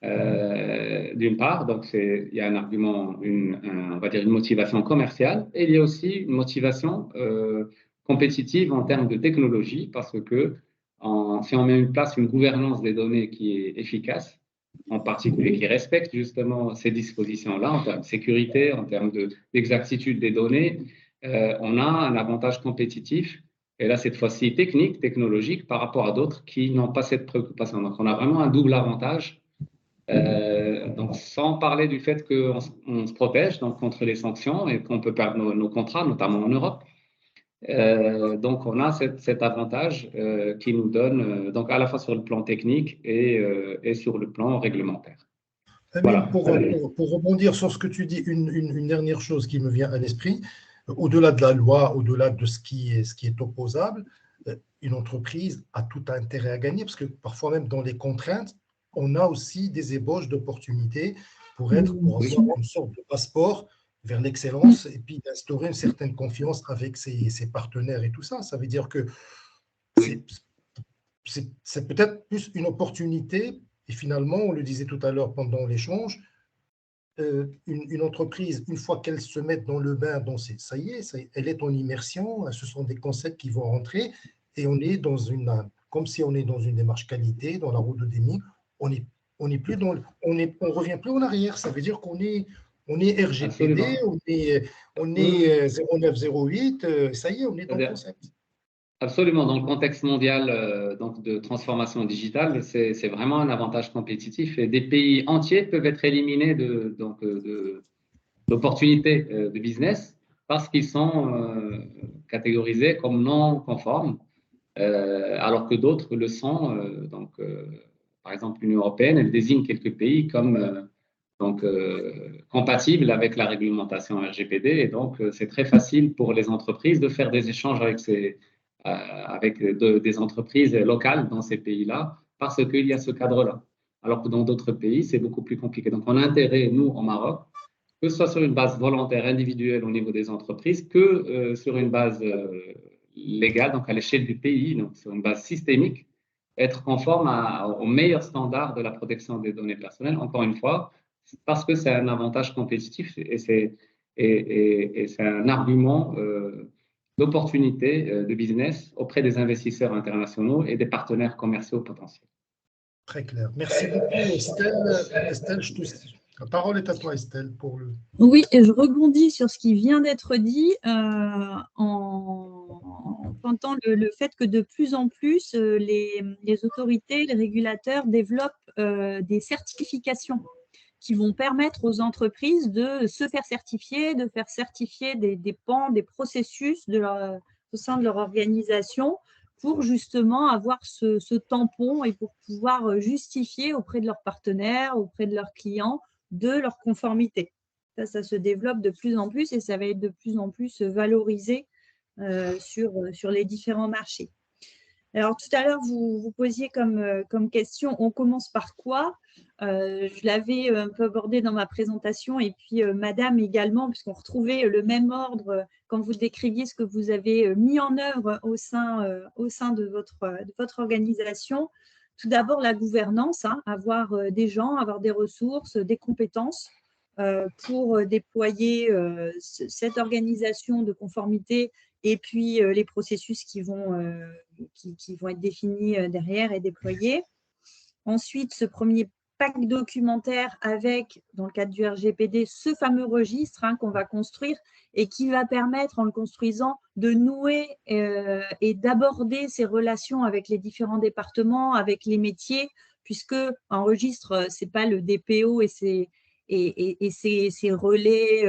D'une part, donc il y a un argument, on va dire une motivation commerciale, et il y a aussi une motivation compétitive en termes de technologie, parce que si on met en place une gouvernance des données qui est efficace, en particulier qui respecte justement ces dispositions-là en termes de sécurité, en termes d'exactitude des données, on a un avantage compétitif, et là cette fois-ci technique, technologique, par rapport à d'autres qui n'ont pas cette préoccupation. Donc on a vraiment un double avantage. Donc, sans parler du fait qu'on se protège donc, contre les sanctions et qu'on peut perdre nos contrats, notamment en Europe. Donc, on a cet avantage qui nous donne, donc à la fois sur le plan technique et sur le plan réglementaire. Voilà. Pour rebondir sur ce que tu dis, une dernière chose qui me vient à l'esprit, au-delà de la loi, au-delà de ce qui est opposable, une entreprise a tout intérêt à gagner, parce que parfois même dans les contraintes, on a aussi des ébauches d'opportunités pour avoir une sorte de passeport vers l'excellence et puis d'instaurer une certaine confiance avec ses partenaires et tout ça. Ça veut dire que c'est peut-être plus une opportunité, et finalement, on le disait tout à l'heure pendant l'échange, une entreprise, une fois qu'elle se met dans le bain, ça y est, elle est en immersion, ce sont des concepts qui vont rentrer, et on est comme si on est dans une démarche qualité, dans la route de Deming. On revient plus en arrière. Ça veut dire qu'on est RGPD, on est 0908, ça y est, on est dans le concept. Absolument. Dans le contexte mondial donc de transformation digitale, c'est vraiment un avantage compétitif, et des pays entiers peuvent être éliminés d'opportunités de business parce qu'ils sont catégorisés comme non conformes, alors que d'autres le sont. Par exemple, l'Union européenne, elle désigne quelques pays comme compatibles avec la réglementation RGPD, et donc c'est très facile pour les entreprises de faire des échanges avec des entreprises locales dans ces pays-là, parce qu'il y a ce cadre-là. Alors que dans d'autres pays, c'est beaucoup plus compliqué. Donc, on a intérêt, nous, au Maroc, que ce soit sur une base volontaire, individuelle au niveau des entreprises, que sur une base légale, donc à l'échelle du pays, donc sur une base systémique, être conforme aux meilleurs standards de la protection des données personnelles. Encore une fois, parce que c'est un avantage compétitif, et c'est un argument d'opportunité de business auprès des investisseurs internationaux et des partenaires commerciaux potentiels. Très clair. Merci beaucoup, Estelle. Estelle, la parole est à toi, Estelle, pour le… Oui, et je rebondis sur ce qui vient d'être dit en pointant le fait que de plus en plus, les autorités, les régulateurs développent des certifications qui vont permettre aux entreprises de se faire certifier, de faire certifier des pans, des processus au sein de leur organisation pour justement avoir ce tampon et pour pouvoir justifier auprès de leurs partenaires, auprès de leurs clients, de leur conformité. Ça se développe de plus en plus et ça va être de plus en plus valorisé sur les différents marchés. Alors, tout à l'heure, vous posiez comme question, on commence par quoi? Je l'avais un peu abordé dans ma présentation et puis Madame également, puisqu'on retrouvait le même ordre quand vous décriviez ce que vous avez mis en œuvre au sein de votre organisation. Tout d'abord, la gouvernance, hein, avoir des gens, avoir des ressources, des compétences pour déployer cette organisation de conformité et puis les processus qui vont être définis derrière et déployés. Ensuite, ce premier pack documentaire avec, dans le cadre du RGPD, ce fameux registre qu'on va construire et qui va permettre, en le construisant, de nouer et d'aborder ces relations avec les différents départements, avec les métiers, puisque un registre, ce n'est pas le DPO et ses relais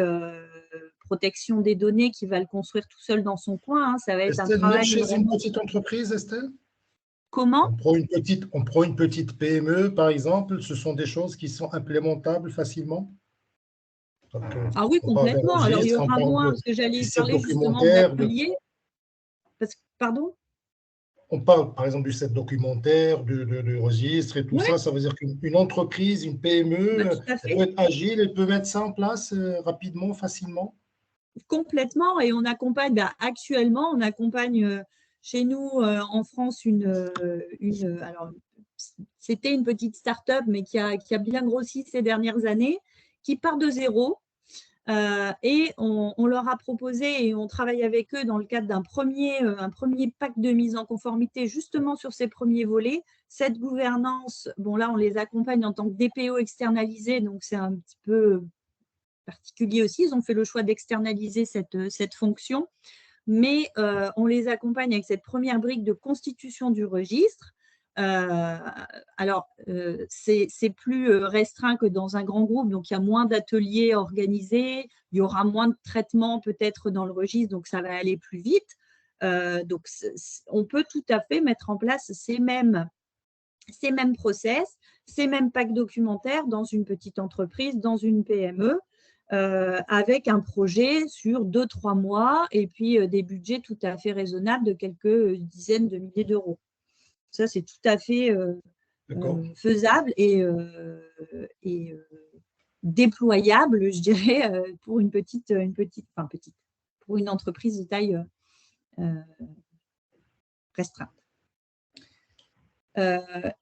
protection des données qui va le construire tout seul dans son coin. Ça va être Estelle, un travail. chez une petite entreprise, Estelle? Comment? On prend une petite PME, par exemple, ce sont des choses qui sont implémentables facilement? Donc, ah oui, complètement. Alors, il y aura moins, parce que j'allais parler justement d'ateliers. Pardon? On parle, par exemple, du set documentaire, du registre et tout ça. Ça veut dire qu'une entreprise, une PME, elle peut être agile, elle peut mettre ça en place rapidement, facilement? Complètement. Et on accompagne, actuellement, on accompagne chez nous en France alors, c'était une petite start-up, mais qui a bien grossi ces dernières années, qui part de zéro. Et on leur a proposé, et on travaille avec eux dans le cadre d'un premier pack de mise en conformité, justement sur ces premiers volets. Cette gouvernance, bon là, on les accompagne en tant que DPO externalisé, donc c'est un petit peu particulier aussi. Ils ont fait le choix d'externaliser cette fonction, mais on les accompagne avec cette première brique de constitution du registre. Alors, c'est plus restreint que dans un grand groupe, donc il y a moins d'ateliers organisés, il y aura moins de traitements peut-être dans le registre, donc ça va aller plus vite. Donc, on peut tout à fait mettre en place ces mêmes process, ces mêmes packs documentaires dans une petite entreprise, dans une PME, avec un projet sur 2-3 mois et puis des budgets tout à fait raisonnables de quelques dizaines de milliers d'euros. Ça, c'est tout à fait faisable et déployable, je dirais, pour pour une entreprise de taille restreinte.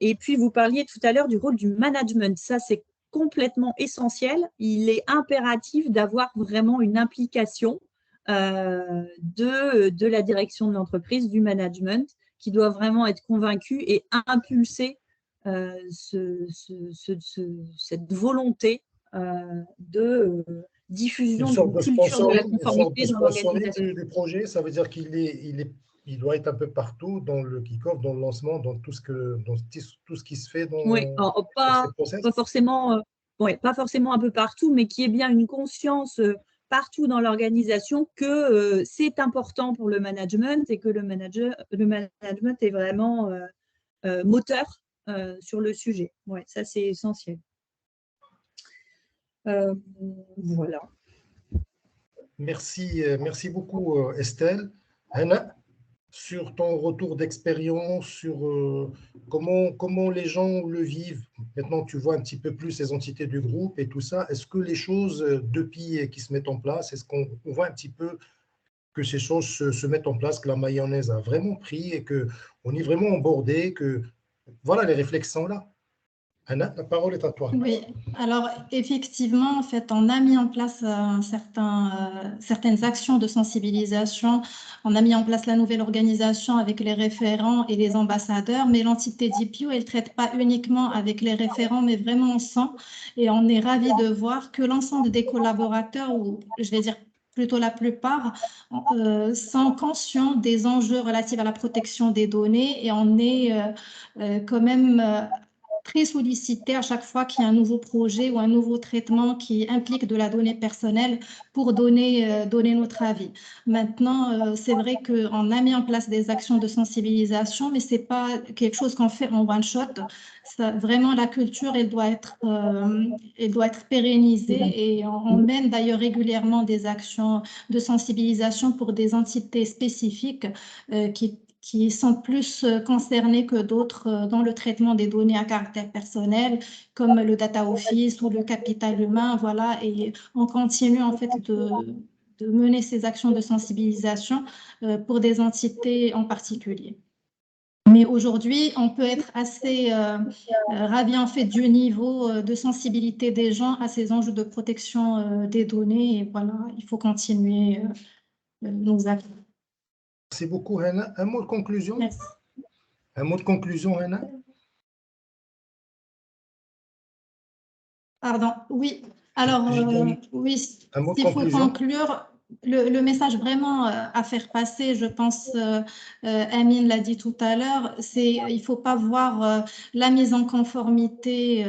Et puis, vous parliez tout à l'heure du rôle du management. Ça, c'est complètement essentiel. Il est impératif d'avoir vraiment une implication de la direction de l'entreprise, du management, qui doit vraiment être convaincu et impulser cette volonté de diffusion d'une culture de la conformité dans l'organisation. Du projet, ça veut dire qu'il doit être un peu partout dans le kick-off, dans le lancement, dans tout ce qui se fait dans pas forcément un peu partout, mais qui est bien une conscience partout dans l'organisation que c'est important pour le management et que le management est vraiment moteur sur le sujet. Ouais, ça, c'est essentiel. Voilà. Merci beaucoup, Estelle. Anna, sur ton retour d'expérience, sur comment les gens le vivent. Maintenant, tu vois un petit peu plus les entités du groupe et tout ça. Est-ce que les choses, depuis qui se mettent en place, est-ce qu'on voit un petit peu que ces choses se mettent en place, que la mayonnaise a vraiment pris et qu'on est vraiment embordé, que voilà, les réflexes sont là. Anna, la parole est à toi. Oui, alors effectivement, en fait, on a mis en place certaines actions de sensibilisation. On a mis en place la nouvelle organisation avec les référents et les ambassadeurs, mais l'entité DPO, elle ne traite pas uniquement avec les référents, mais vraiment ensemble. Et on est ravis de voir que l'ensemble des collaborateurs, ou je vais dire plutôt la plupart, sont conscients des enjeux relatifs à la protection des données et on est quand même très sollicités à chaque fois qu'il y a un nouveau projet ou un nouveau traitement qui implique de la donnée personnelle pour donner notre avis. Maintenant, c'est vrai qu'on a mis en place des actions de sensibilisation, mais ce n'est pas quelque chose qu'on fait en one shot. Vraiment, la culture, elle doit être pérennisée et on mène d'ailleurs régulièrement des actions de sensibilisation pour des entités spécifiques qui sont plus concernées que d'autres dans le traitement des données à caractère personnel, comme le data office ou le capital humain, voilà, et on continue en fait de mener ces actions de sensibilisation pour des entités en particulier. Mais aujourd'hui, on peut être assez ravi en fait du niveau de sensibilité des gens à ces enjeux de protection des données. Et voilà, il faut continuer nos actions. Merci beaucoup, Hana. Un mot de conclusion? Merci. Un mot de conclusion, Hana? Pardon, oui. Alors, oui, s'il faut conclure, le message vraiment à faire passer, je pense, Amine l'a dit tout à l'heure, c'est il ne faut pas voir la mise en conformité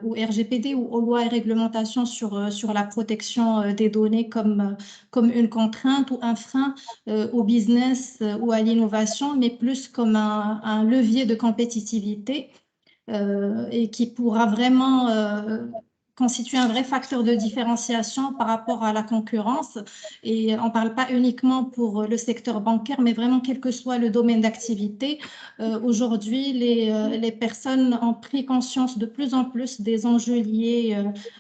au RGPD ou aux lois et réglementations sur la protection des données comme une contrainte ou un frein au business ou à l'innovation, mais plus comme un levier de compétitivité et qui pourra vraiment constitue un vrai facteur de différenciation par rapport à la concurrence. Et on ne parle pas uniquement pour le secteur bancaire, mais vraiment quel que soit le domaine d'activité. Aujourd'hui, les personnes ont pris conscience de plus en plus des enjeux liés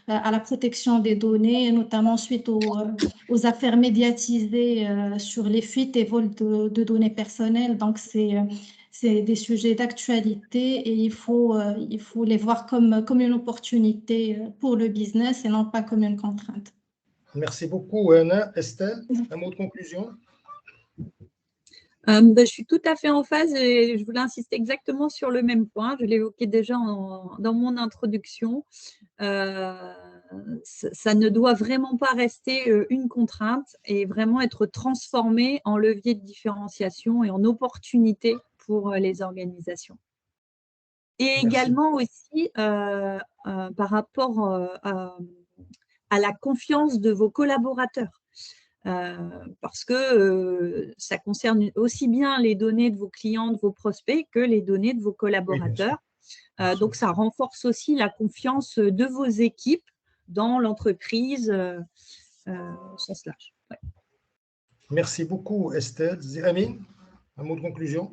à la protection des données, notamment suite aux affaires médiatisées sur les fuites et vols de données personnelles. Donc, c'est des sujets d'actualité et il faut les voir comme une opportunité pour le business et non pas comme une contrainte. Merci beaucoup, Anna. Estelle, un mot de conclusion? Je suis tout à fait en phase et je voulais insister exactement sur le même point. Je l'évoquais déjà dans mon introduction. Ça ne doit vraiment pas rester une contrainte et vraiment être transformé en levier de différenciation et en opportunité pour les organisations. Et également aussi par rapport à la confiance de vos collaborateurs. Parce que ça concerne aussi bien les données de vos clients, de vos prospects, que les données de vos collaborateurs. Oui, donc, ça renforce aussi la confiance de vos équipes dans l'entreprise au sens large. Ouais. Merci beaucoup, Estelle. Amine, un mot de conclusion?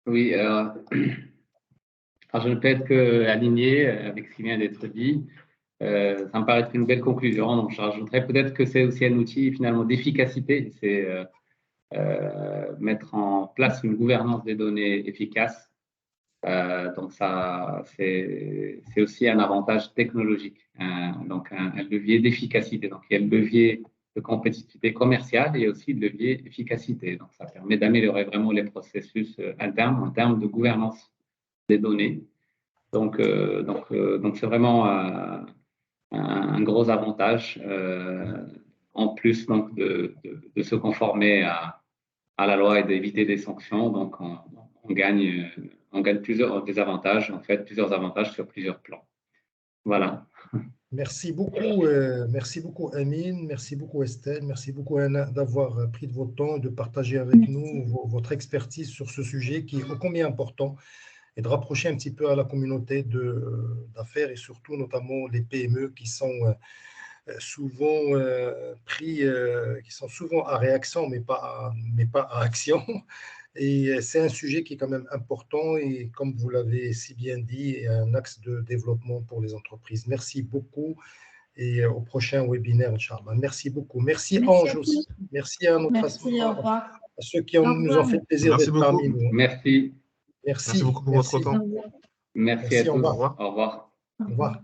Oui, alors, je ne peux être qu'aligné avec ce qui vient d'être dit. Ça me paraît être une belle conclusion. Donc, je rajouterais peut-être que c'est aussi un outil finalement d'efficacité. C'est mettre en place une gouvernance des données efficace. Donc, ça, c'est aussi un avantage technologique. Donc, un levier d'efficacité. Donc, il y a le levier de compétitivité commerciale et aussi le levier d'efficacité. Donc, ça permet d'améliorer vraiment les processus internes en termes de gouvernance des données. Donc c'est vraiment un gros avantage, en plus donc, de se conformer à la loi et d'éviter des sanctions. Donc, on gagne plusieurs avantages sur plusieurs plans. Voilà. Merci beaucoup Amine, merci beaucoup Estelle, merci beaucoup Anna d'avoir pris de votre temps et de partager avec nous votre expertise sur ce sujet qui est ô combien important et de rapprocher un petit peu à la communauté d'affaires et surtout notamment les PME qui sont souvent qui sont souvent à réaction mais pas à action. Et c'est un sujet qui est quand même important et comme vous l'avez si bien dit, un axe de développement pour les entreprises. Merci beaucoup et au prochain webinaire, Inch'Allah. Merci beaucoup. Merci Ange aussi. Merci à notre assistant, à ceux qui nous ont fait le plaisir d'être parmi nous. Merci. Merci beaucoup pour votre temps. Merci à tous. Au revoir. Au revoir. Au revoir.